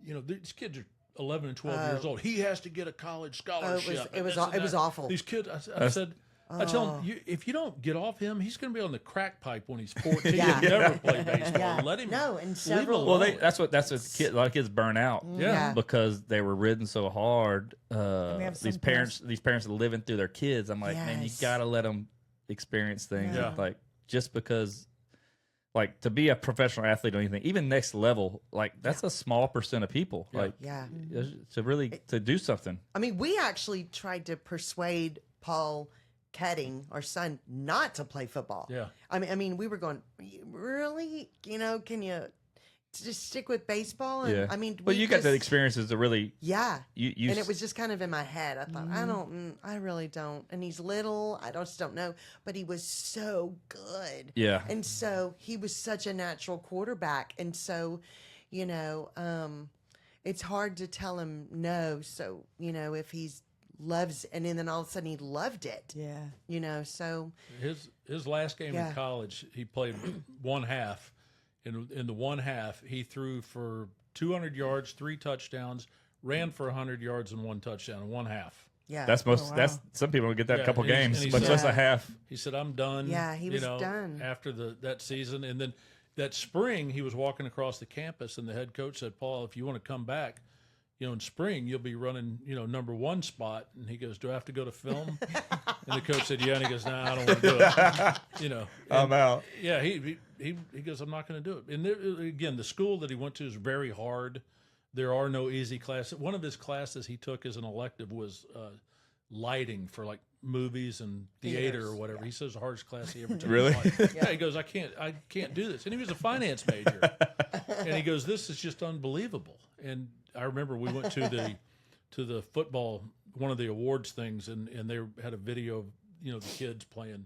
these kids are 11 and 12 years old. He has to get a college scholarship. it was and this and that. awful. These kids, I said, I tell him, if you don't get off him, he's going to be on the crack pipe when he's 14 Yeah. and never play baseball. Yeah. Let him. No, and leave him several- Well, alone. that's what a lot of kids burn out. Yeah. Because they were ridden so hard. we have These some parents are living through their kids. I'm like, man, you Yes. gotta let them experience things. Yeah. Like, just because, like, to be a professional athlete or anything, even next level, like, that's a small percent of people. Yeah. Like, yeah. to really to do something. I mean, we actually tried to persuade Paul Cutting, our son, not to play football. Yeah. I mean, we were going, really? Can you just stick with baseball? And, Yeah. I mean, but we you got the just- experiences to really. Yeah. You And it was just kind of in my head. I thought, I really don't. And he's little. I just don't know. But he was so good. Yeah. And so he was such a natural quarterback. And so, it's hard to tell him no. So, if he's loves, and then all of a sudden he loved it, Yeah. so His last game Yeah. in college, he played one half. In the one half, he threw for 200 yards, 3 touchdowns, ran for 100 yards and 1 touchdown in one half. yeah. That's most. wow. That's some people get that Yeah, a couple and he's- games, and he but said- just a half. He said, "I'm done." Yeah, he was done. after that season. And then that spring, he was walking across the campus, and the head coach said, "Paul, if you want to come back, in spring you'll be running, number 1 spot." And he goes, "Do I have to go to film?" And the coach said, "Yeah." And he goes, "Nah, I don't want to do it." I'm out. Yeah, he goes, "I'm not going to do it." And there, again, the school that he went to is very hard. There are no easy classes. One of his classes he took as an elective was lighting for like movies and theater or whatever. He says the hardest class he ever took. in Really? his life. Yeah, he goes, I can't do this. And he was a finance major. And he goes, "This is just unbelievable." And I remember we went to the football, one of the awards things, and they had a video of, the kids playing,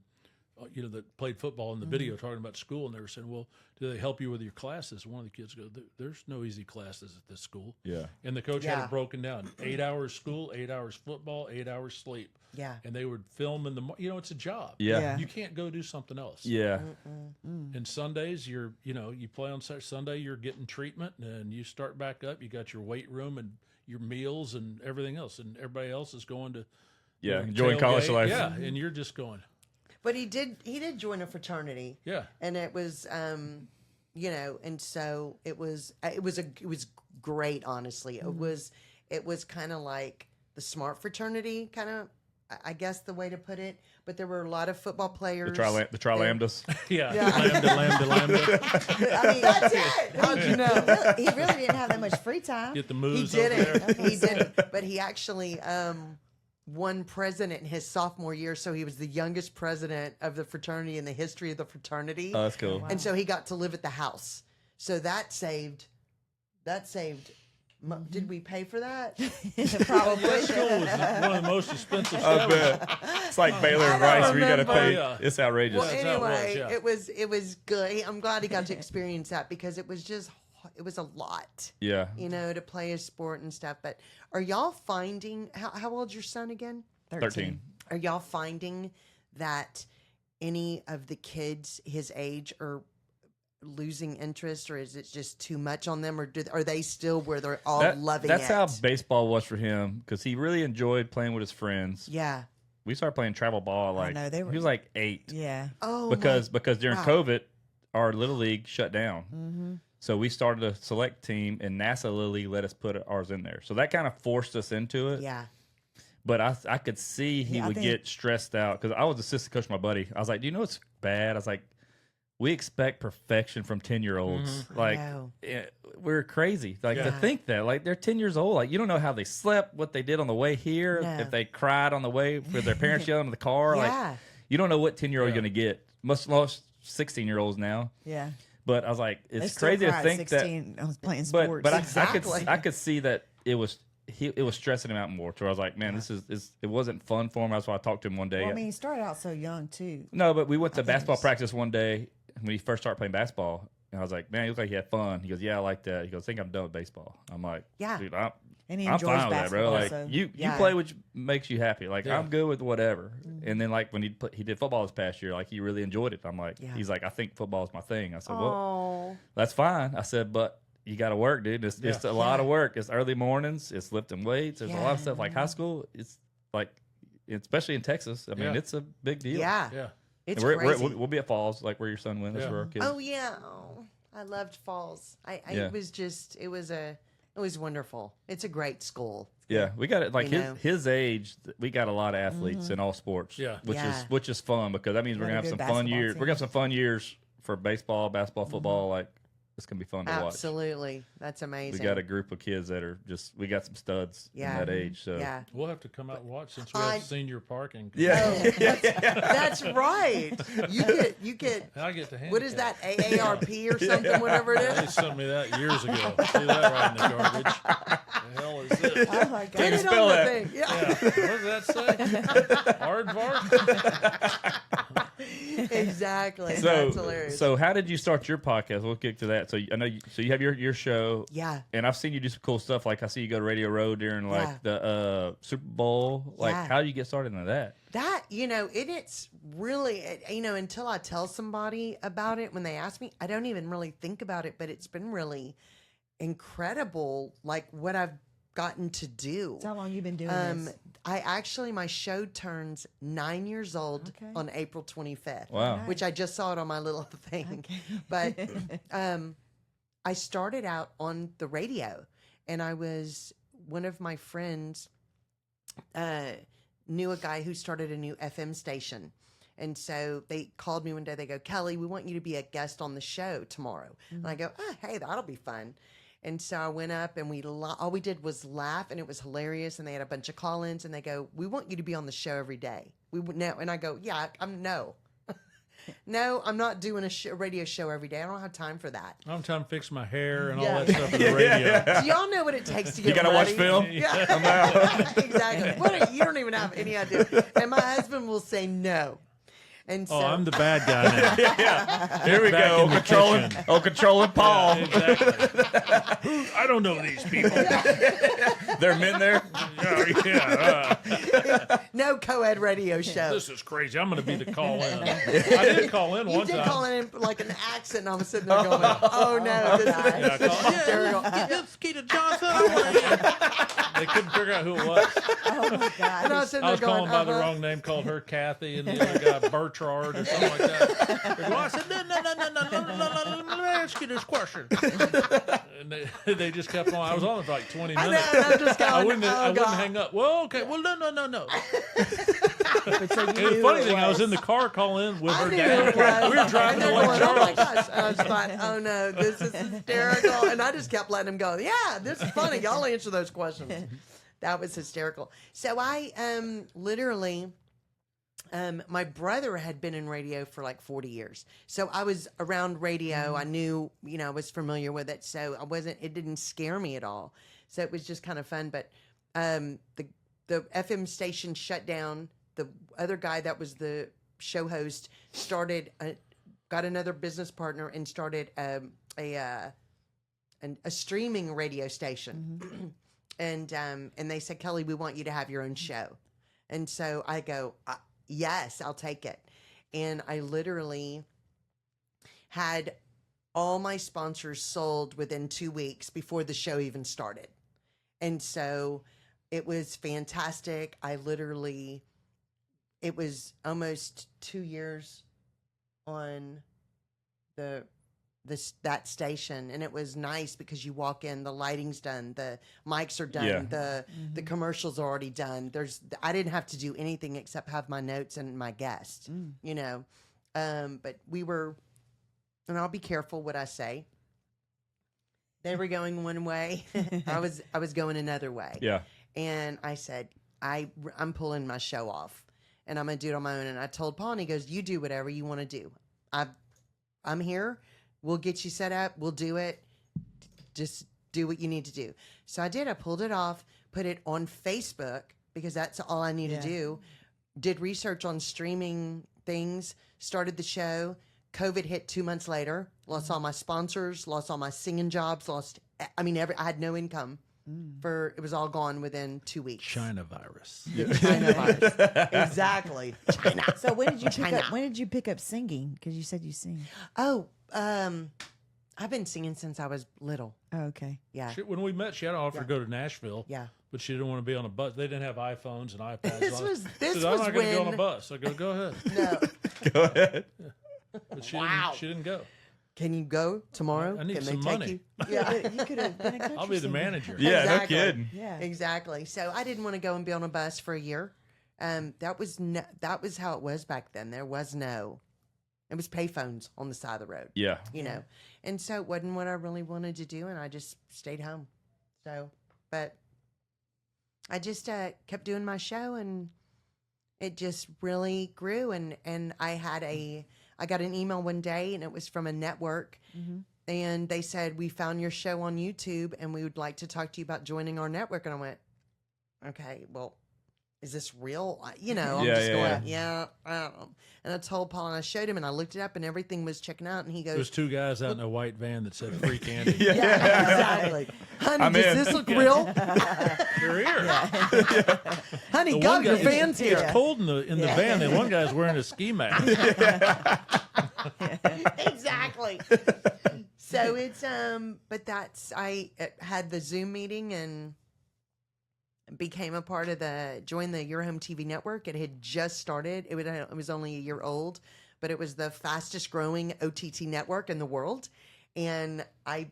that played football in the video, talking about school, and they were saying, "Well, do they help you with your classes?" One of the kids goes, "There's no easy classes at this school." Yeah. And the coach had it broken down: 8 hours school, 8 hours football, 8 hours sleep. Yeah. And they would film in the, it's a job. Yeah. You can't go do something else. Yeah. And Sundays, you play on Sunday, you're getting treatment, and you start back up. You got your weight room and your meals and everything else, and everybody else is going to enjoying college tailgate. life. Yeah, and you're just going. But he did join a fraternity. Yeah. And it was and so it was great, honestly. It was kind of like the smart fraternity, kind of, I guess the way to put it. But there were a lot of football players. The Tri-Lambdas. Yeah. Lambda. I mean, that's it. How'd you know? He really didn't have that much free time. Get the He moves over there. didn't. He didn't. But he actually won president in his sophomore year, so he was the youngest president of the fraternity in the history of the fraternity. Oh, that's cool. And so he got to live at the house. So that saved. Did we pay for that? Probably. That school was one of the most expensive I schools. bet. It's like Baylor and Rice where you got to remember. pay. Yeah. It's outrageous. Well, That's how it was, anyway, yeah. it was good. I'm glad he got to experience that because it was a lot, Yeah. to play a sport and stuff. But are y'all finding how old's your son again? 13. Are y'all finding that any of the kids his age are losing interest, or is it just too much on them, or are they still where they're all loving That's it? how baseball was for him because he really enjoyed playing with his friends. Yeah. We started playing travel ball at know, he was like 8. Yeah. Oh. Because during wow. COVID, our little league shut down. So we started a select team, and NASA Little League let us put ours in there. So that kind of forced us into it. Yeah. But I could see he would get stressed out because I was assistant coach of my buddy. I was like, "Do you know what's bad?" I was like, "We expect perfection from 10-year-olds. Like we're crazy. Like to think that like they're 10 years old. Like you don't know how they slept, what they did on the way here, No. if they cried on the way with their parents yelling in the car. Yeah. Like you don't know what 10-year-old you're gonna get. Much less 16-year-olds now. Yeah. But I was like, They it's still crazy to cry at think 16 that. playing sports. But Exactly. I could see that it was stressing him out more. So I was like, man, it wasn't fun for him. That's why I talked to him one day. Well, I mean, he started out so young too. No, but we went to think basketball it's- practice one day when he first started playing basketball. And I was like, man, he looked like he had fun. He goes, yeah, I like that. He goes, I think I'm done with baseball. I'm like, Yeah. dude, And he I'm enjoys fine with that, bro. basketball. Like so. you Yeah. play what makes you happy. Like Yeah. I'm good with whatever. And then like when he did football this past year, like he really enjoyed it. I'm like, Yeah. he's like, I think football is my thing. I said, well, Oh. that's fine. I said, but you got to work, dude. It's a lot of work. It's early mornings. It's lifting weights. There's a lot of stuff like high school. It's like, especially in Texas. I mean, it's a big deal. Yeah. Yeah. It's And crazy. we'll be at Falls, like where your son went. That's Yeah. where our kids. Oh yeah, I loved Falls. Yeah. It was wonderful. It's a great school. Yeah, we got it. Like You know? his age, we got a lot of athletes in all sports. Yeah. which is fun because that means we're Got a gonna have good some fun basketball years. team. We're gonna have some fun years for baseball, basketball, football. Like it's gonna be fun to watch. Absolutely, that's We amazing. got a group of kids that are we got some studs Yeah. in that age. So Yeah, We'll have to come out and watch since we I- have senior parking. yeah, that's right. You get I get to handicap. what is that AARP or something, whatever it They is. sent me that years ago. See that right in the garbage. The hell is this? Oh my Can you God. spell on the that? thing. Yeah, Yeah. What does that say? Aardvark? exactly. That's hilarious. So how did you start your podcast? We'll get to that. So I know you have your show. Yeah. And I've seen you do some cool stuff. Like I see you go to Radio Row during like Yeah. the Super Bowl. Like Yeah. how do you get started into that? That, it's really, until I tell somebody about it, when they ask me, I don't even really think about it, but it's been really incredible, like what I've gotten to do. How long you been doing this? My show turns 9 years old Okay. on April 25th. Wow. Nice. Which I just saw it on my little thing. Okay. But I started out on the radio, and one of my friends knew a guy who started a new FM station. And so they called me one day. They go, Kelly, we want you to be a guest on the show tomorrow. And I go, hey, that'll be fun. And so I went up and all we did was laugh, and it was hilarious. And they had a bunch of call-ins, and they go, we want you to be on the show every day. We would know. And I go, yeah, I'm no. No, I'm not doing a radio show every day. I don't have time for that. I'm trying to fix my hair and all Yeah. that stuff for the radio. Do y'all know what it takes to get You gotta watch ready? film? Yeah, exactly. You don't even have any idea. And my husband will say no. And so Oh, I'm the bad guy now. Yeah. Here we Back go. in the Controlling, kitchen. controlling Paul. Yeah, exactly. I don't know these people. There are men there. no co-ed radio show. This is crazy. I'm going to be the call-in. I did call in You one did time. call in like an accent, and I was sitting there going, "Oh no, this Yeah, I is called- hysterical." It's Keita Johnson. They couldn't figure out who it was. Oh my God. And I was sitting I there was going, calling by the "Uh-huh." wrong name, called her Kathy, and the other guy Bertrand or something like that. They go, I said, no, let me ask you this question. And they just kept on. I was on it for like 20 I know, minutes. and I'm just going, I wouldn't "Oh, God." hang up. Well, okay. Well, no. But so you And the knew funny it thing, I was was. in the car calling in with I her knew dad. it was. We were driving And to they're Lake going, "Oh my Charles. gosh." And I was like, "Oh no, this is hysterical." And I just kept letting him go. Yeah, this is funny. Y'all answer those questions. That was hysterical. So I literally. My brother had been in radio for like 40 years. So I was around radio. I knew, I was familiar with it. So it didn't scare me at all. So it was just kind of fun. But the FM station shut down. The other guy that was the show host got another business partner and started a streaming radio station. And they said, "Kelly, we want you to have your own show." And so I go, "Yes, I'll take it." And I literally had all my sponsors sold within 2 weeks before the show even started. And so it was fantastic. It was almost 2 years on that station, and it was nice because you walk in, the lighting's done, the mics are done, Yeah. the commercials are already done. I didn't have to do anything except have my notes and my guest, but we were, and I'll be careful what I say. They were going one way, I was going another way. Yeah. And I said, I'm pulling my show off, and I'm gonna do it on my own. And I told Paul, and he goes, "You do whatever you want to do. I'm here. We'll get you set up. We'll do it. Just do what you need to do." So I did. I pulled it off, put it on Facebook because that's all I need to do. Did research on streaming things, started the show. COVID hit 2 months later. Lost all my sponsors, lost all my singing jobs, I had no income. It was all gone within 2 weeks. China virus. China virus. Exactly. China. So when did you pick China. up? When did you pick up singing? Because you said you sing. Oh, I've been singing since I was little. Oh, okay. Yeah. When we met, she had an offer to go to Nashville. Yeah. But she didn't want to be on a bus. They didn't have iPhones and iPads. This on. was- She this said, I'm was not going to go on when- a bus. I go ahead. No. Go ahead. But she didn't go. Can you go tomorrow? I need Can some they take money. you? Yeah. You could have been a country I'll be the singer. manager. Yeah, Exactly. no kidding. Yeah. Exactly. So I didn't want to go and be on a bus for a year. That was how it was back then. It was payphones on the side of the road. Yeah. And so it wasn't what I really wanted to do, and I just stayed home. So, but I just kept doing my show, and it just really grew. And I got an email one day, and it was from a network, and they said, "We found your show on YouTube, and we would like to talk to you about joining our network." And I went, "Okay, well, is this real?" I'm Yeah, just yeah, going, "Yeah, I don't know." And I told Paul, and I showed him, and I looked it up, and everything was checking out, and he goes, There's two guys out in a white van that said free candy. "Yeah, exactly, honey. I'm does in." this look real? They're here. Honey, The go, one your guy- fans here." It's cold in the van, and one guy's wearing a ski mask. Exactly. So it's I had the Zoom meeting and became a part of joined the Your Home TV network. It had just started. It was only a year old, but it was the fastest growing OTT network in the world. And I,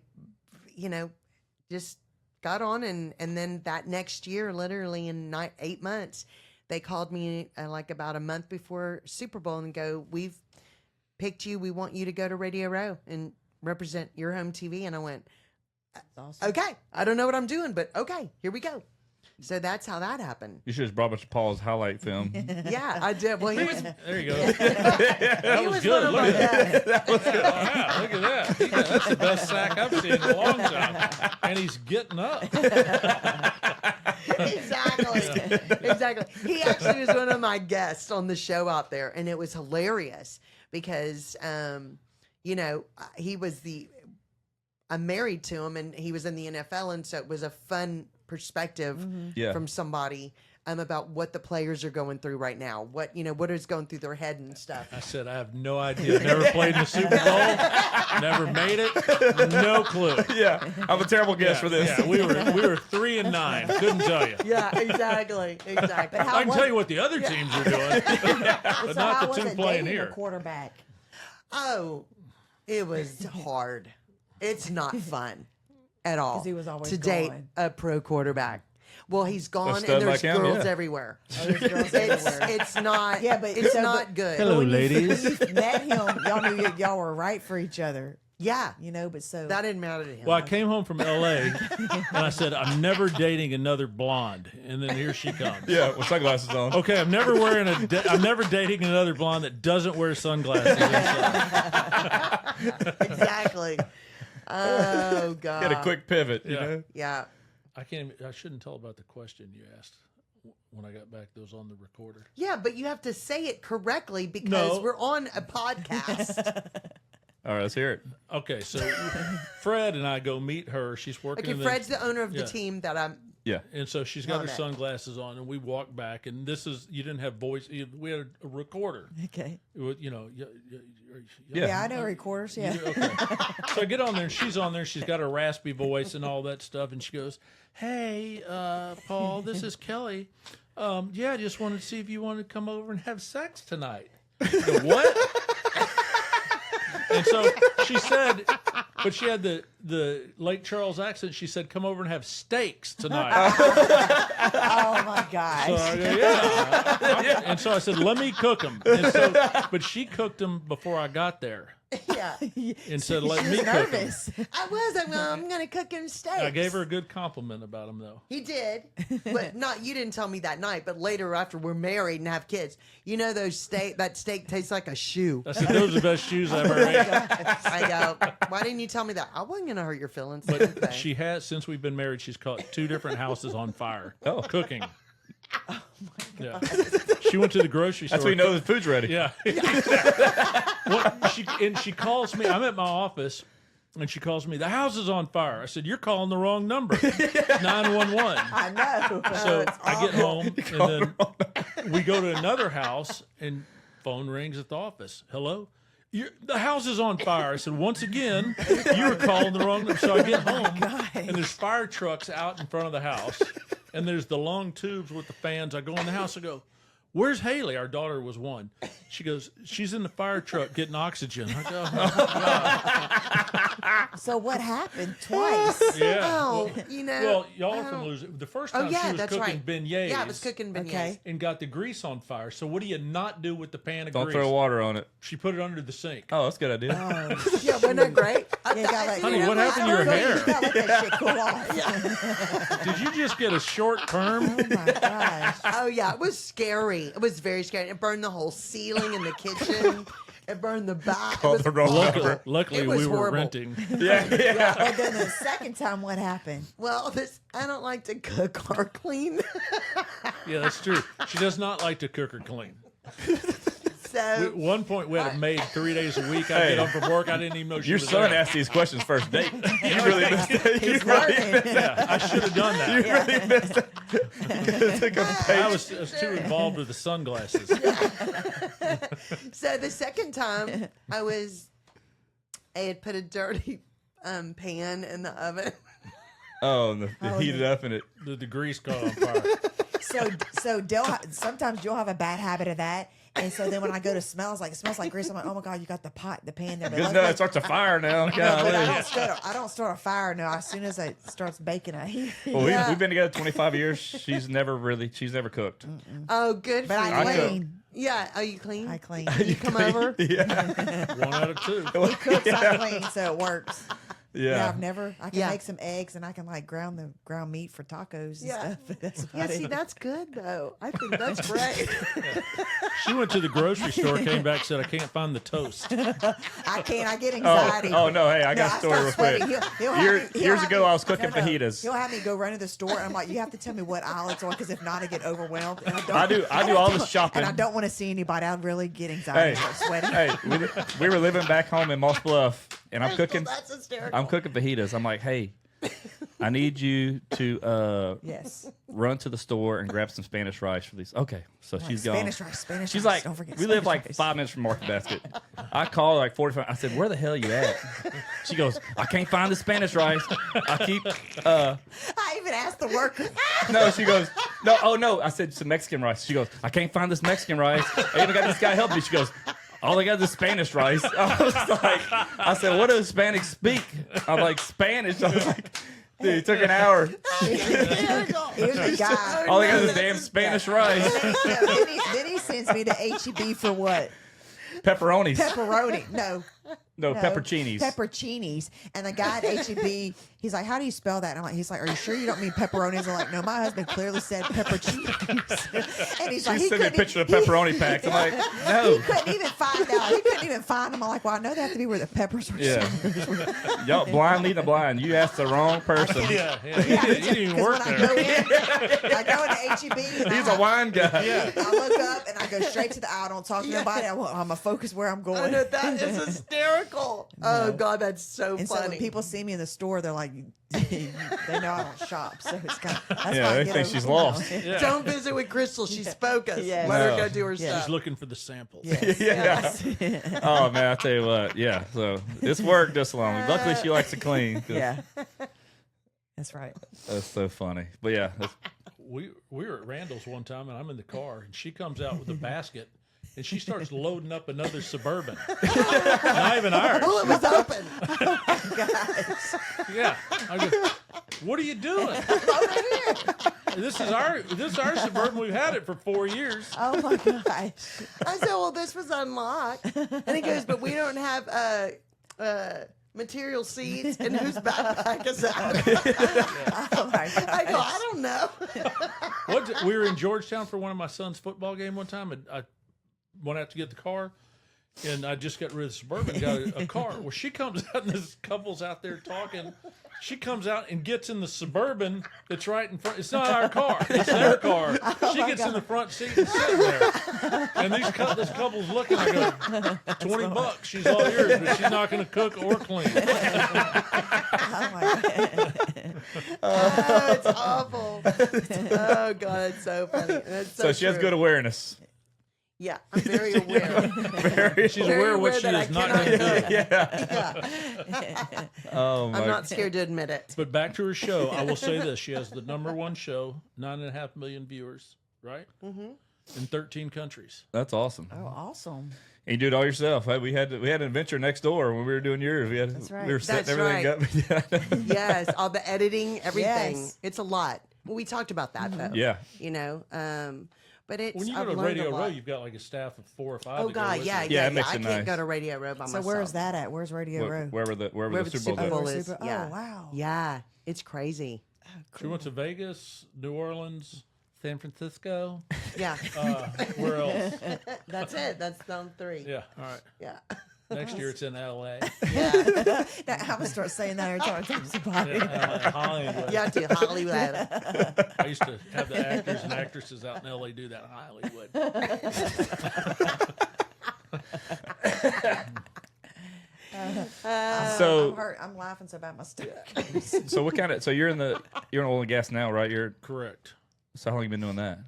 just got on and then that next year, literally in 8 months, they called me like about a month before Super Bowl and go, "We've picked you. We want you to go to Radio Row and represent Your Home TV." And I went, That's awesome. "Okay, I don't know what I'm doing, but okay, here we go." So that's how that happened. You should have brought us Paul's highlight film. Yeah, I did. Well, he was There you go. That was good. Look at that. Wow, look at that. That's the best sack I've seen in a long time. And he's getting up. Exactly. He actually was one of my guests on the show out there, and it was hilarious because, he was I'm married to him, and he was in the NFL, and so it was a fun perspective from somebody about what the players are going through right now, what is going through their head and stuff. I said, I have no idea. Never played in the Super Bowl. Never made it. No clue. Yeah, I'm a terrible guest for this. Yeah, we were 3-9. Couldn't tell you. Yeah, exactly. But how I can was tell you what the other teams are doing, but so how not was the two it playing dating a here. quarterback? Oh, it was hard. It's not fun at all. 'Cause he was always to date gone. a pro quarterback. Well, he's gone, stud and there's like him, girls yeah. everywhere. There's girls everywhere. It's not. Yeah, but it's so- not but- good. Hello, When you ladies. met him, y'all knew y'all were right for each other, Yeah, but so that didn't matter to him. Well, I came home from L.A. and I said, I'm never dating another blonde. And then here she comes. Yeah, with sunglasses on. Okay, I'm never I'm never dating another blonde that doesn't wear sunglasses. Exactly. Oh God. Get a quick pivot. You Yeah. know? Yeah. I shouldn't tell about the question you asked when I got back. Those on the recorder. Yeah, but you have to say it correctly because No. we're on a podcast. All right, let's hear it. Okay, so Fred and I go meet her. She's working. Okay, in the, Fred's the owner of the Yeah. team that I'm. Yeah. And so she's got her Okay. sunglasses on, and we walk back. And you didn't have voice. We had a recorder. okay. It was, Yeah. Yeah, I know recorders. Yeah. Okay. So I get on there, and she's on there. She's got a raspy voice and all that stuff. And she goes, "Hey, Paul, this is Kelly. I just wanted to see if you wanted to come over and have sex tonight." I go, "What?" And so she said, but she had the Lake Charles accent. She said, "Come over and have steaks tonight." Oh my gosh. So I go, yeah. And so I said, "Let me cook them." But she cooked them before I got there, Yeah. and said, She "Let was me cook them." nervous. I was. I'm going to cook him steaks. I gave her a good compliment about them, though. He did, but you didn't tell me that night. But later, after we're married and have kids, that steak tastes like a shoe. I said, "Those are the best shoes I ever ate." I go, why didn't you tell me that? I wasn't gonna hurt your feelings. But she has, since we've been married, she's caught 2 different houses on fire. Oh. Cooking. Oh my God. Yeah. She went to the grocery store. That's when you know the food's ready. Yeah. She calls me. I'm at my office, and she calls me. "The house is on fire." I said, "You're calling the wrong number. 911." I know. So I get home, and then we go to another house, and phone rings at the office. "Hello? The house is on fire." I said, "Once again, you were calling the wrong number." So I get home, and there's fire trucks out in front of the house, and there's the long tubes with the fans. I go in the house, I go, "Where's Haley?" Our daughter was 1. She goes, "She's in the fire truck getting oxygen." I go, "Oh, my God." So what happened twice? Yeah. Oh, Well, y'all are from losing. The first time yeah, she was that's cooking right. beignets. Yeah, I was cooking beignets. Okay. And got the grease on fire. So what do you not do with the pan of Don't grease? throw water on it. She put it under the sink. Oh, that's a good idea. Yeah, wasn't that great? You gotta let- Honey, what happened to your hair? You gotta let that shit cool off. Did you just get a short perm? Oh my gosh. Oh yeah, it was scary. It was very scary. It burned the whole ceiling in the kitchen. It burned the back. It Called was the wrong awful. number. Luckily, It was we were horrible. renting. Yeah. But then the second time, what happened? Well, I don't like to cook or clean. Yeah, that's true. She does not like to cook or clean. So At one point, we had a maid 3 days a week. I get home from work. I didn't even know she Your was son there. asked these questions first date. You really missed it. You He's really learning. Yeah, I should have done that. really missed it. Took a I was too involved with the sunglasses. So the second time I had put a dirty pan in the oven. Oh, and the heated up in it. The grease caught on fire. So sometimes you'll have a bad habit of that. And so then when I go to smell, it smells like grease. I'm like, oh my God, you got the pan there. But Good enough. It starts a fire now. but Golly. I don't start a fire now. As soon as it starts baking, Well, Yeah. we've been together 25 years. She's never cooked. Oh, good But for I you. clean. Yeah. Are you clean? I clean. You come over? Yeah. 1 out of 2. He cooks, I clean, so it works. Yeah. I've never. I can Yeah. make some eggs and I can like ground meat for tacos and Yeah. stuff. But that's Yeah, about see, it. that's good though. I think that's great. She went to the grocery store, came back, said, "I can't find the toast." I can't. I get Oh, anxiety. oh no! Hey, I got a story real start quick. sweating. He'll have Years have ago, I was cooking no. fajitas. He'll have me go run to the store, and I'm like, "You have to tell me what aisle it's on, because if not, I get overwhelmed." And I do all the shopping. and I don't want to see anybody. I really get anxiety, Hey, and start sweating. hey, we were living back home in Moss Bluff, and I'm cooking. That's hysterical. I'm cooking fajitas. I'm like, hey, I need you to Yes, run to the store and grab some Spanish rice for these. Okay, so she's gone. Spanish She's rice. like, Don't forget we live Spanish like rice. 5 minutes from Market Basket. I called her like 45. I said, where the hell you at? She goes, I can't find the Spanish rice. I keep. I even asked the worker. No, she goes, no, oh no. I said some Mexican rice. She goes, I can't find this Mexican rice. I even got this guy help me. She goes, all I got is Spanish rice. I was like, I said, what do Hispanics speak? I'm like, Spanish. I was like, dude, it took an hour. Here's the guy. All I got is damn Spanish rice. then he sends me to HEB for what? Pepperonis. Pepperoni. No, pepperoncinis. Pepperoncinis. And the guy at HEB, he's like, how do you spell that? And I'm like, he's like, are you sure you don't mean pepperonis? I'm like, no, my husband clearly said pepperoncinis. And he's She like, he sent me a couldn't picture of even- pepperoni packs. I'm like, He no. couldn't even find out. He couldn't even find them. I'm like, well, I know they have to be where the peppers were. Yeah. Y'all blind leading the blind. You asked the wrong person. Yeah, he didn't even work When there. I go into HEB. and He's a wine guy. I look up and I go straight to the aisle. I don't talk to nobody. I'm going to focus where I'm going. I know, that is hysterical. Oh God, that's so And so funny. when people see me in the store, they're like, they know I don't shop. So it's kind of, that's Yeah, why I they get think over- she's lost. Yeah. Don't visit with Crystal. She's focused. Yeah. Let her No. go do her Yeah. stuff. She's looking for the samples. Yes, Yeah. yes. Oh man, I tell you what. Yeah. So this worked this long. Luckily, she likes to clean. 'Cause Yeah. That's right. That's so funny. But yeah, that's, We were at Randall's one time, and I'm in the car, and she comes out with a basket, and she starts loading up another Suburban. Not even ours. Oh, it was open. Guys. Yeah. I go, what are you doing? This is our Suburban. We've had it for 4 years. Oh my gosh. I said, well, this was unlocked. And he goes, but we don't have material seats. And whose backpack is that? Oh my gosh. I go, I don't know. We were in Georgetown for one of my son's football game one time, and I went out to get the car, and I just got rid of the Suburban, got a car. Well, she comes out, and this couple's out there talking. She comes out and gets in the Suburban that's right in front. It's not our car. It's their car. She gets in the front seat and sitting there. And this couple's looking. I go, $20. She's all yours, but she's not going to cook or clean. Oh my God. Oh, it's awful. Oh, God, it's so funny. And it's so she has true. good awareness. Yeah, I'm very aware. Very. She's Very aware of what she that I is not cannot going to do. cook. Yeah. Yeah. Oh my. I'm not scared to admit it. But back to her show, I will say this: she has the #1 show, 9.5 million viewers, right? Mm-hmm. In 13 countries. That's awesome. Oh, awesome. And you do it all yourself. Hey, we had an adventure next door when we were doing yours. That's right. We were setting That's everything up. Yes, all the editing, everything. Yes. It's a lot. Well, we talked about that though. Yeah. You know, but it's When you I've go to learned a Radio Row, lot. you've got like a staff of 4 or 5. Oh that go God, with yeah, you. Yeah, yeah, it makes I it can't nice. go to Radio Row by So myself. where's that at? Where's Radio Row? Wherever the Wherever Super Bowl Super Bowl goes. is. Super- oh, Yeah. wow. Yeah, it's crazy. She went to Vegas, New Orleans, San Francisco. Yeah, Where else? that's it. That's down 3. Yeah, all right. Yeah. Next year it's in L.A. Yeah. Now, I'm gonna start saying that every time I talk to somebody. Hollywood. Yeah, to Hollywood. I used to have the actors and actresses out in L.A. do that in Hollywood. So- I'm hurt. I'm laughing so bad my stomach. So what kind of? So you're in oil and gas now, right? Correct. So how long you been doing that?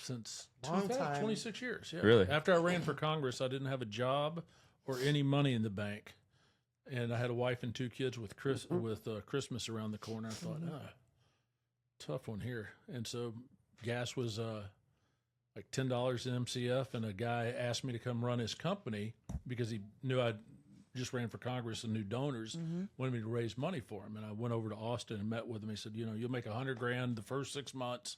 Since Long time. 26 years. Yeah. Really? After I ran for Congress, I didn't have a job or any money in the bank, and I had a wife and 2 kids with Christmas around the corner. I thought, tough one here. And so gas was like $10 an MCF, and a guy asked me to come run his company because he knew I'd just ran for Congress and knew donors wanted me to raise money for him. And I went over to Austin and met with him. He said, you'll make $100,000 the first 6 months.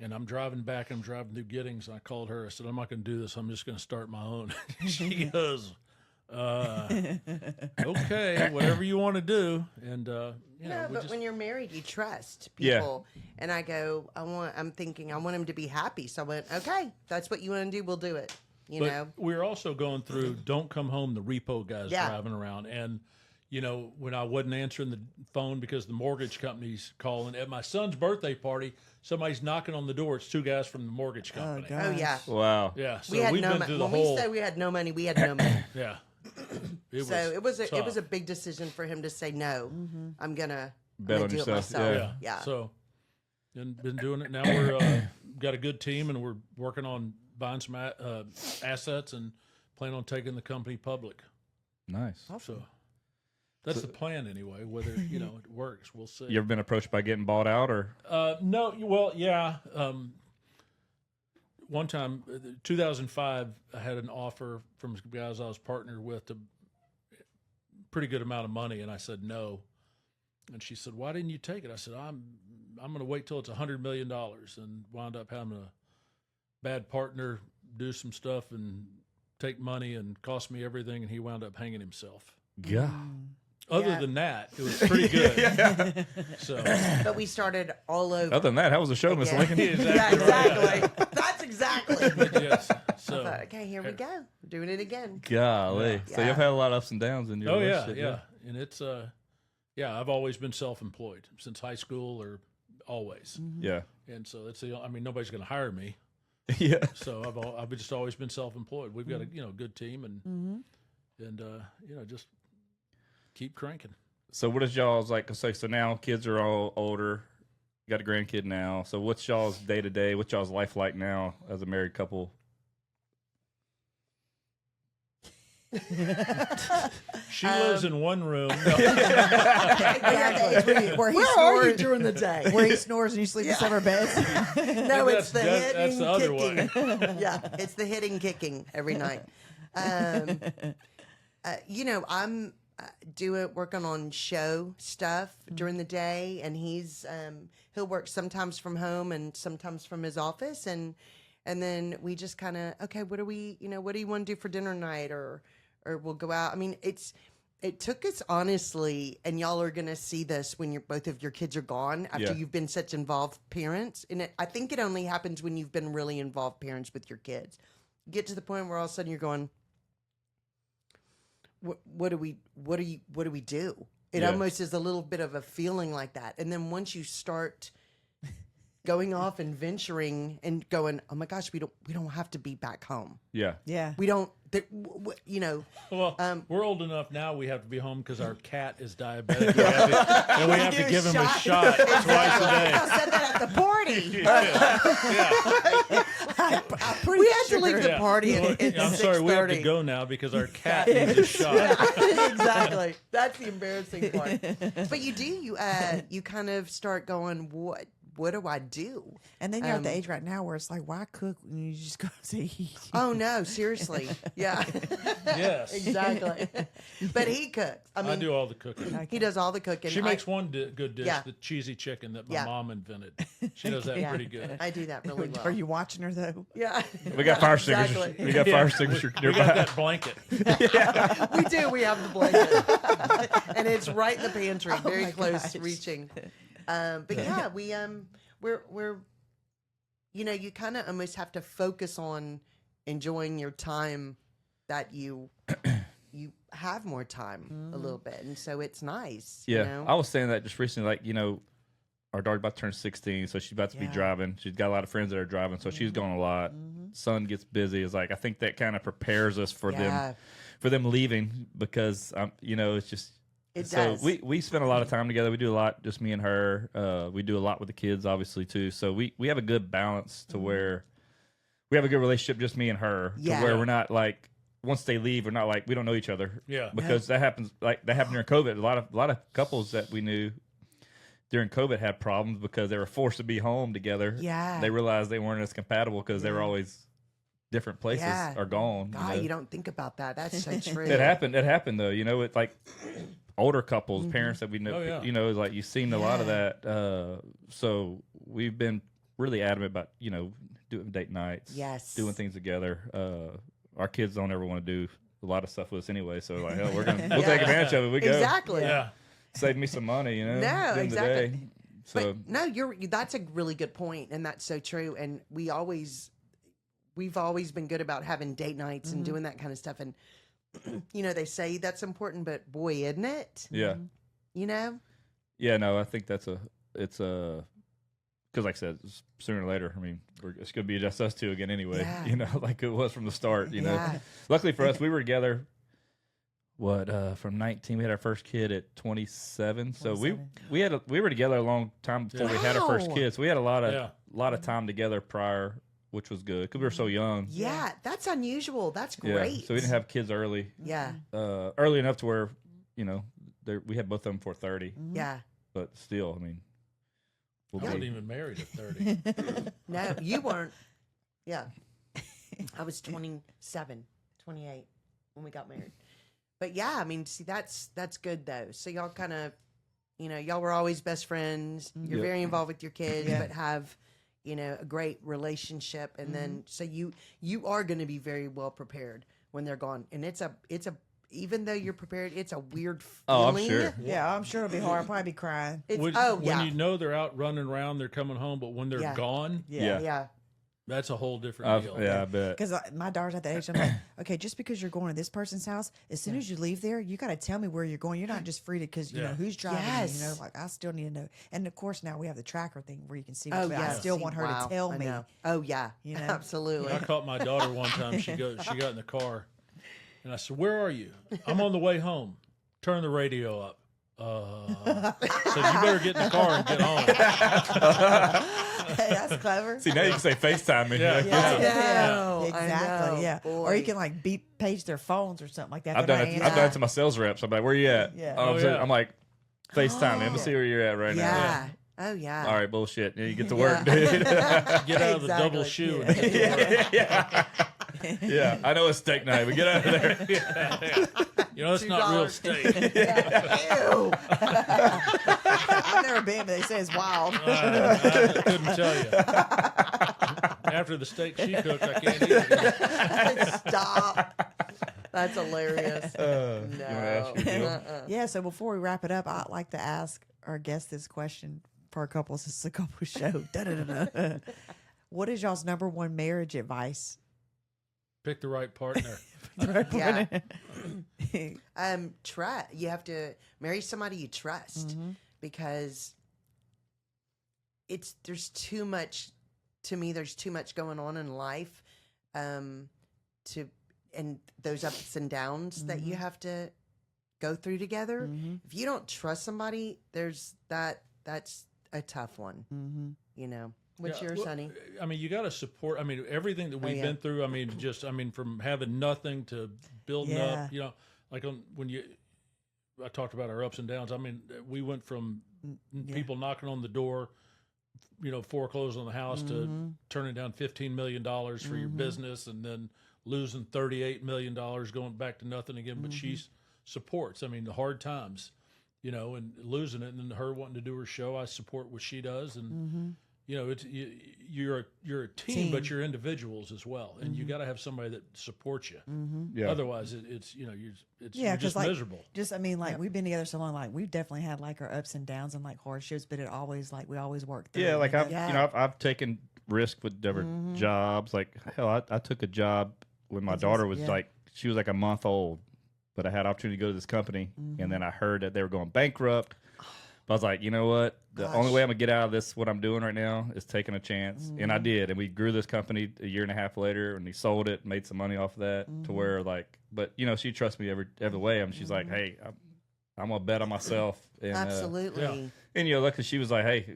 And I'm driving back. I'm driving through Giddings. And I called her. I said, I'm not going to do this. I'm just going to start my own. She goes, Okay, whatever you want to do. And, you know, No, we but just, when you're married, you trust Yeah. people. And I go, I'm thinking, I want him to be happy. So I went, okay, that's what you want to do. We'll do it. You but know? we're also going through don't come home, the repo guys Yeah. driving around. And, you know, when I wasn't answering the phone because the mortgage company's calling, at my son's birthday party, somebody's knocking on the door. It's two guys from the mortgage company. God. Oh, yeah. Wow. Yeah, so We had we've no been money. through the When whole. we said we had no money, we had no money. Yeah. So it was a tough. big decision for him to say no. I'm gonna Bet on do it yourself, myself. yeah. Yeah. So, and been doing it now. We're got a good team, and we're working on buying some assets and plan on taking the company public. Nice. So that's the plan anyway. Whether you know it works, we'll see. You ever been approached by getting bought out or? No, well, yeah. One time, 2005, I had an offer from some guys I was partnered with to pretty good amount of money, and I said no. And she said, "Why didn't you take it?" I said, "I'm going to wait till it's $100 million," and wound up having a bad partner do some stuff and take money and cost me everything, and he wound up hanging himself. God. Other Yeah. than that, it was pretty good. So But we started all over. Other than that, how was the show, Miss Yeah. Lincoln? Yeah, exactly. That's exactly. yes, I so thought, okay, here we go. We're doing it again. Golly. So Yeah. you've had a lot of ups and downs in your oh yeah, relationship, yeah, and it's yeah, I've always been self-employed since high school or always, Yeah. and so that's the. I mean, nobody's going to hire me, Yeah. so I've just always been self-employed. We've got a good team and just keep cranking. So what is y'all's like? So now kids are all older. You got a grandkid now. So what's y'all's day to day? What's y'all's life like now as a married couple? She lives in one room. Exactly. Where he Where are you snores, during the day? where he snores and you sleep in separate beds. No, it's the That's hitting, the other kicking. Yeah, it's the hitting, kicking every night. I'm working on show stuff during the day, and he'll work sometimes from home and sometimes from his office, and then we just kind of what do you want to do for dinner tonight, or we'll go out. I mean, it took us honestly, and y'all are gonna see this when both of your kids are gone after Yeah. you've been such involved parents, and I think it only happens when you've been really involved parents with your kids. You get to the point where all of a sudden you're going, what do we do? It Yeah. almost is a little bit of a feeling like that. And then once you start going off and venturing and going, oh my gosh, we don't have to be back home. Yeah. Yeah. We don't, Well, we're old enough now. We have to be home because our cat is diabetic, and we have to give him a shot twice a day. I said that at the party. I'm pretty we had to sure. leave the Yeah. party at I'm sorry, we have to 6:30. go now because our cat needs a shot. Exactly. That's the embarrassing part. But you kind of start going, what do I do? And then you're at the age right now where it's like, why cook when you just go to eat? Oh no, seriously. Yeah. Yes, Exactly. But he cooks. I I mean, do all the cooking. he does all the cooking. She makes one good dish, Yeah. the cheesy chicken that my Yeah. mom invented. She does that Yeah. pretty good. I do that really well. Are you watching her though? Yeah. We got fire extinguishers. Exactly. We got fire extinguisher We nearby. got that blanket. We do. We have the blanket, and it's right in the pantry, very my close gosh. reaching. But yeah, we're you kind of almost have to focus on enjoying your time that you have more time a little bit, and so it's nice. Yeah. You know? I was saying that just recently, like, our daughter's about to turn 16, so she's about to be Yeah. driving. She's got a lot of friends that are driving, so she's going a lot. Son gets busy. It's like, I think that kind of prepares us for Yeah. them leaving because, it's just, It so does. we spend a lot of time together. We do a lot, just me and her. We do a lot with the kids, obviously, too. So we have a good balance to where we have a good relationship, just me and her, Yeah. to where we're not like, once they leave, we're not like, we don't know each other. Yeah. Because that happens, like that happened during COVID. A lot of couples that we knew during COVID had problems because they were forced to be home together. Yeah. They realized they weren't as compatible because they were always different places Yeah. or gone. God, you don't think about that. That's so true. It happened. It happened though. It's like older couples, parents that we know. Oh, yeah. It's like you've seen a lot of that. So we've been really adamant about doing date nights. Yes. Doing things together. Our kids don't ever want to do a lot of stuff with us anyway. So like, hell, we'll take advantage of it. We go. Exactly. Yeah. Save me some money, you know. No, at the end of the exactly. day. So But no, that's a really good point, and that's so true. And we've always been good about having date nights and doing that kind of stuff. And you know, they say that's important, but boy, isn't it? yeah. You know? Yeah, no, I think it's because like I said, sooner or later, I mean, it's going to be just us two again anyway, Yeah. you know, like it was from the start, you know. Yeah. Luckily for us, we were together, from 19, we had our first kid at 27. So we were together a long time before we had our first Wow. kid. So we had a lot Yeah. of time together prior, which was good because we were so young. Yeah, that's unusual. That's Yeah, great. so we didn't have kids early, Yeah, early enough to where, you know, we had both of them before 30, yeah. but still, I mean, I we'll wasn't be, even married at 30. No, you weren't. Yeah. I was 27, 28 when we got married. But yeah, I mean, see, that's good though. So y'all kind of, you know, y'all were always best friends. You're Yep. very involved with your kids, Yeah. but have, you know, a great relationship. And then, so you are going to be very well prepared when they're gone. And it's a, even though you're prepared, it's a weird Oh, I'm feeling. sure. Yeah, I'm sure it'll be hard. I'll probably be crying. It's, When, oh, when yeah. you know they're out running around, they're coming home, but when they're Yeah. gone, Yeah. yeah. that's a whole different deal. yeah, I bet. Because my daughter's at that age, I'm like, okay, just because you're going to this person's house, as soon as you leave there, you got to tell me where you're going. You're not just free to, because you know Yeah. who's driving. You, Yes. you know, like I still need to know. And of course, now we have the tracker thing where you can see. Oh, But yeah. I still See, want her wow, to tell I me. know. Oh, yeah. You know? Absolutely. I caught my daughter one time. She got in the car, and I said, "Where are you?" "I'm on the way home." "Turn the radio up." So you better get in the car and get home. Hey, that's clever. See, now you can say FaceTime me. Yeah. Yeah, know, I exactly. know, Yeah, or boy. you can like beep page their phones or something like that. I've They're done not it. I've answering. done it to my sales reps. I'm like, "Where you at?" Yeah. I'm, Oh, saying- yeah. I'm like, FaceTime me. Let me see where you're at right now. Yeah. Oh, yeah. All right, bullshit. Yeah, you get to work, Yeah. dude. Get out of the double Exactly. shoe. Yeah. And get to work. yeah. Yeah, I know it's steak night, but get out of there. You know, it's not real $2. steak. Ew. I've never been, but they say it's wild. I couldn't tell you. After the steak she cooked, I can't eat it. Stop. That's hilarious. You wanna ask your deal? Yeah, so before we wrap it up, I'd like to ask our guest this question for a couple. This is a couple show. Da-da-da-da. What is y'all's number one marriage advice? Pick the right partner. Yeah. Trust. You have to marry somebody you trust because there's too much. To me, there's too much going on in life, and those ups and downs that you have to go through together. If you don't trust somebody, that's a tough one. You know. What's Yeah, yours, well, honey? I mean, you got to support. I mean, everything that we've yeah. been through. I mean, from having nothing to building Yeah. up. You know, like I talked about our ups and downs. I mean, we went from people knocking on the door, you know, foreclosing on the house to turning down $15 million for your business, and then losing $38 million, going back to nothing again. But she supports. I mean, the hard times, you know, and losing it, and then her wanting to do her show. I support what she does, and you know, you're a team, but you're individuals as well, and you got to have somebody that supports you. Yeah. Otherwise, it's you know, you're because just like, miserable. I mean, like we've been together so long, like we've definitely had like our ups and downs and like hardships, but it always like we always work through. Yeah, it, like you know? I've you know I've taken risk with different jobs. Like hell, I took a job when my daughter was like she was like a month old, but I had opportunity to go to this company, and then I heard that they were going bankrupt. But I was like, you know what? The only way I'm gonna get out of this, what I'm doing right now, is taking a chance, and I did. And we grew this company a year and a half later, and we sold it, made some money off of that. To where like, but you know, she trusts me every way. I mean, she's like, hey, I'm gonna bet on myself. And, Absolutely. and you know, luckily she was like, hey,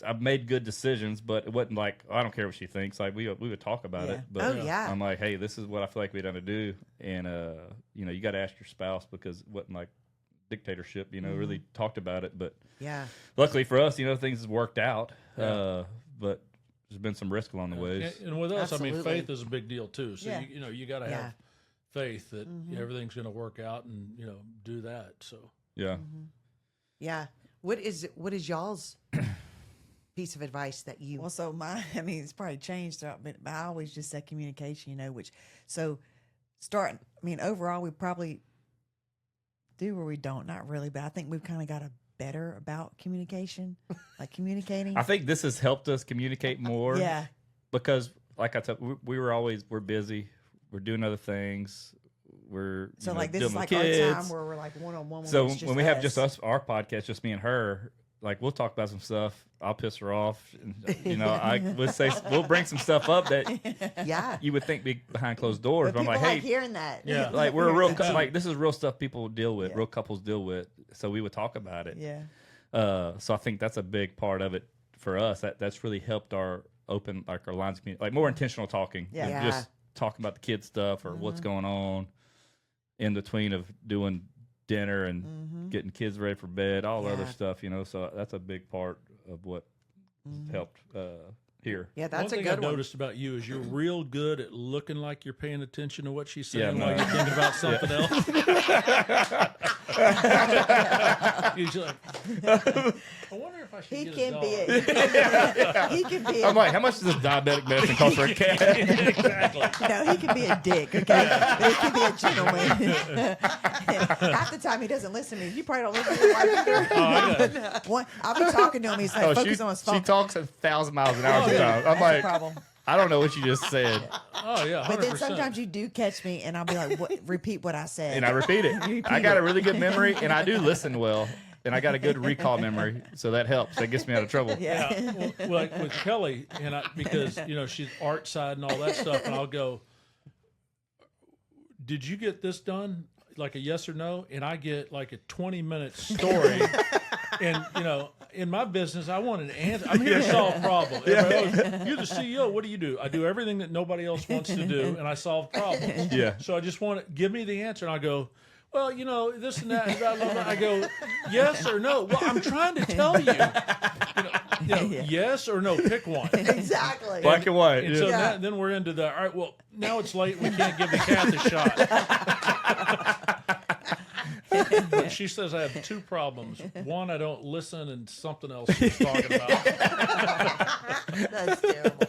I've made good decisions, but it wasn't like, oh, I don't care what she thinks. Like we would talk about it. But Oh, yeah. I'm like, hey, this is what I feel like we're gonna do, and you know, you got to ask your spouse because it wasn't like dictatorship, you know, really talked about it. But Yeah. luckily for us, you know, things have worked out. But there's been some risk along the ways. And with us, I mean, Absolutely. faith is a big deal too. So you know, you got to have faith that everything's going to work out, and you know, do that. So Yeah. Yeah. What is y'all's piece of advice that you? Well, so I mean, it's probably changed throughout, but I always just said communication, you know, which, so starting. I mean, overall, we probably do or we don't. Not really, but I think we've kind of got a better about communication, like communicating. I think this has helped us communicate more. Yeah. Because, like I said, we're busy. We're doing other things. We're So you know, like this dealing is with like our kids. time where we're like one on one. So when we have just us, our podcast, just me and her, like we'll talk about some stuff. I'll piss her off. And, you know, we'll bring some stuff up that Yeah. you would think be behind closed doors. But But I'm people like, hey, hearing that. Yeah. like we're a real like this is real stuff people deal with, Yeah. real couples deal with. So we would talk about it. Yeah. So I think that's a big part of it for us. That's really helped our open like our lines of community, like more intentional talking. Yeah. Than Yeah. just talking about the kids stuff or what's going on in between of doing dinner and getting kids ready for bed, all the other Yeah. stuff, you know. So that's a big part of what helped here. Yeah, One that's a thing good I've one. noticed about you is you're real good at looking like you're paying attention to what she's saying Yeah, while no. you're thinking about something else. Usually, I wonder if I should He get can a be dog. He can be I'm like, how much does this diabetic medicine cost for a cat? Exactly. no, he can be a dick, okay? But he can be a gentleman. Half the time he doesn't listen to me. You probably don't listen to me either. I'll be talking to him. He's like, focus on his phone. she talks 1,000 miles an hour Oh, yeah. sometimes. I'm That's like, the problem. I don't know what you just said. Oh yeah, 100%. But then sometimes you do catch me, and I'll be like, repeat what I said. And I repeat it. You repeat I got it. a really good memory, and I do listen well, and I got a good recall memory, so that helps. That gets me out of trouble. Yeah. Yeah, well, like with Kelly, and because you know she's art side and all that stuff, and I'll go, "Did you get this done?" Like a yes or no, and I get like a 20-minute story, and you know, in my business, I want an answer. I'm here to solve problems. Everybody goes, you're the CEO. What do? I do everything that nobody else wants to do, and I solve problems. Yeah. So I just want to give me the answer, and I go, well, you know, this and that. And blah, blah, blah. I go, yes or no. Well, I'm trying to tell you. Yes or no. Pick one. Exactly. Black and white. And Yeah. so then we're into the, all right, well, now it's late. We can't give the cat the shot. But she says I have two problems. One, I don't listen, and something else she's talking about. That's terrible.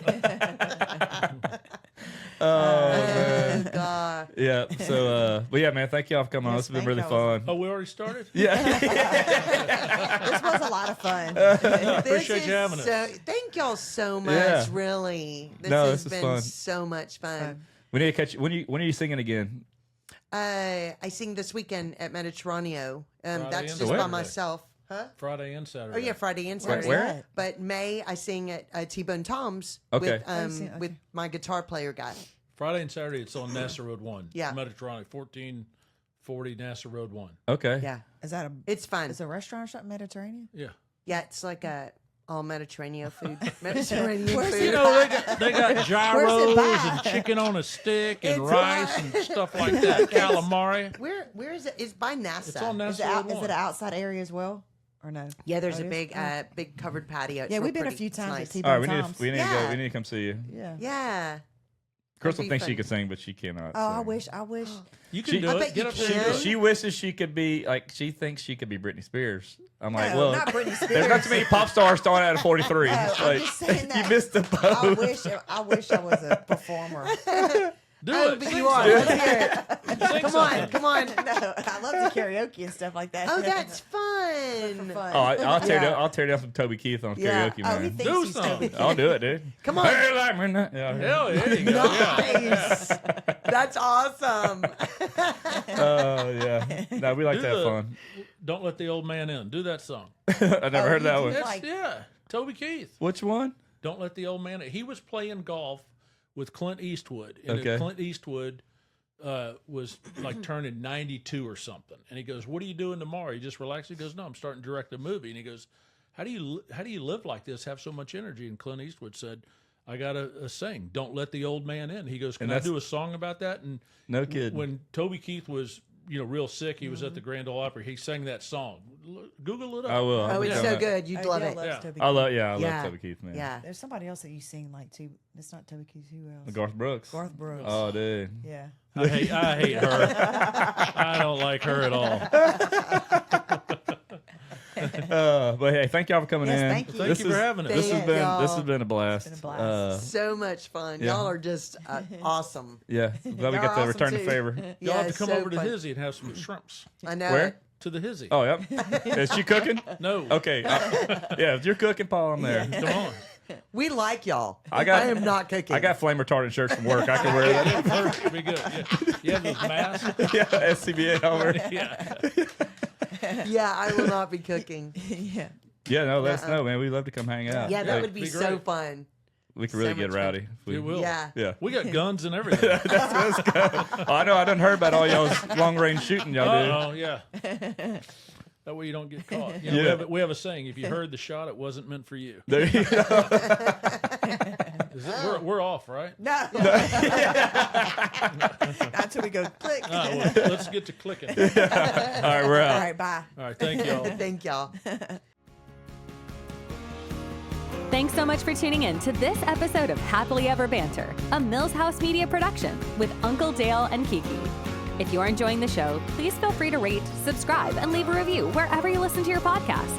Oh, man. God. Yeah. So, but yeah, man, thank y'all for coming on. Yes, This has been thank really y'all. fun. Oh, we already started? Yeah. This was a lot of fun. Appreciate This you having is us. Thank y'all so much. Yeah. Really, this No, has this is been fun. so much fun. We need to catch you. When are you singing again? I sing this weekend at Mediterraneo. Friday That's and just by Saturday. myself. Huh? Friday and Saturday. Oh yeah, Friday and Where's Saturday. Where? that? But May I sing at T-Bone Tom's Okay. with Oh, you sing- okay. with my guitar player guy. Friday and Saturday, it's on NASA Road 1. Yeah. Mediterranean, 1440 NASA Road 1. Okay. Yeah, Is that a? it's fun. Is a restaurant or something Mediterranean? Yeah. Yeah, it's like a all Mediterranean food. Mediterranean Where's food. You know, they got gyros by? and chicken on a stick and It's rice and stuff like that. Calamari. Where is it? It's by NASA. It's on Is NASA it, Road out, 1. is it an outside area as well, or no? Yeah, there's Oh, a it is? big big covered patio. It's Yeah, real we've been a pretty. few It's times nice. at T-Bone All right. Tom's. We need to go. Yeah. We need to come see you. Yeah. Yeah. Crystal be thinks she fun. could sing, but she cannot. Oh, I sing. wish. I wish. You can She- do I it. bet Get you up there and do can. it. She wishes she could be like. She thinks she could be Britney Spears. I'm like, No, well, not Britney there's not too Spears. many pop stars starting out at 43. No, I'm like, just saying you that. missed the I boat. wish I was a performer. Do Oh, it. but Sing you are. something. Let's hear it. Sing Come something. on, come on. No, I love the karaoke and stuff like that. Oh, that's For fun. fun. Oh, I'll tear Yeah. down. I'll tear down some Toby Keith on Yeah. karaoke, Oh, he man. thinks Do he's something. Toby. I'll do it, dude. Come on. Hey, like me now. Yeah. Hell, there you go. Yeah. Nice. That's awesome. Oh yeah. No, we like Do to have the- fun. Don't let the old man in. Do that song. I never heard you that do one. that? That's, Like- yeah. Toby Keith. Which one? Don't let the old man in. He was playing golf with Clint Eastwood. And Okay. Clint Eastwood was like turning 92 or something. And he goes, what are you doing tomorrow? He just relaxed. He goes, no, I'm starting to direct a movie. And he goes, how do you live like this, have so much energy? And Clint Eastwood said, I got to sing. Don't let the old man in. He goes, can And I that's- do a song about that? And No kidding. when Toby Keith was, real sick, he was at the Grand Ole Opry. He sang that song. Google it up. I will. Oh, it's Yeah. so good. You'd love Dale it. loves Yeah. Toby I love. Keith. Yeah, I love Yeah. Toby Keith, man. Yeah. There's somebody else that you sing like too. It's not Toby Keith. Who else? Garth Brooks. Garth Brooks. Oh, dude. Yeah. I hate her. I don't like her at all. But hey, thank y'all for coming Yes, in. thank you. Thank you for having us. This has Thank been y'all. a blast. It's been a blast. So much fun. Yeah. Y'all are just awesome. Yeah, glad we Y'all got are to awesome, return the too. favor. Y'all have Yeah, to come so over to fun. Hizzy and have some shrimps. I know. Where? it. To the Hizzy. Oh, yep. Is she cooking? No. Okay. Yeah, if you're cooking, Paul, I'm there. Come on. We like y'all. I am not cooking. I got flame retardant shirts from work. I can wear that. Yeah, perfect. Be good. Yeah. You have those masks? Yeah, SCBA over. Yeah. Yeah, I will not be cooking. Yeah. Yeah, no, let us know, man. We'd love to come hang out. Yeah, that Like, would be be so great. fun. we could really so get much fun. rowdy. if we- It will. Yeah. Yeah. We got guns and everything. Let's go. Oh, I know. I done heard about all y'all's long range shooting y'all do. Oh, yeah. That way you don't get caught. You know, Yeah. we have a saying: if you heard the shot, it wasn't meant for you. There you go. We're off, right? No. Not till we go click. Well, let's get to clicking. All right, we're All out. right, bye. All right, thank y'all. Thank y'all. Thanks so much for tuning in to this episode of Happily Ever Banter, a Mills House Media production with Uncle Dale and Kiki. If you're enjoying the show, please feel free to rate, subscribe, and leave a review wherever you listen to your podcasts.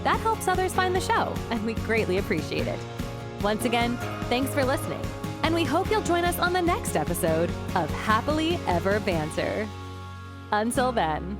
That helps others find the show, and we greatly appreciate it. Once again, thanks for listening, and we hope you'll join us on the next episode of Happily Ever Banter. Until then.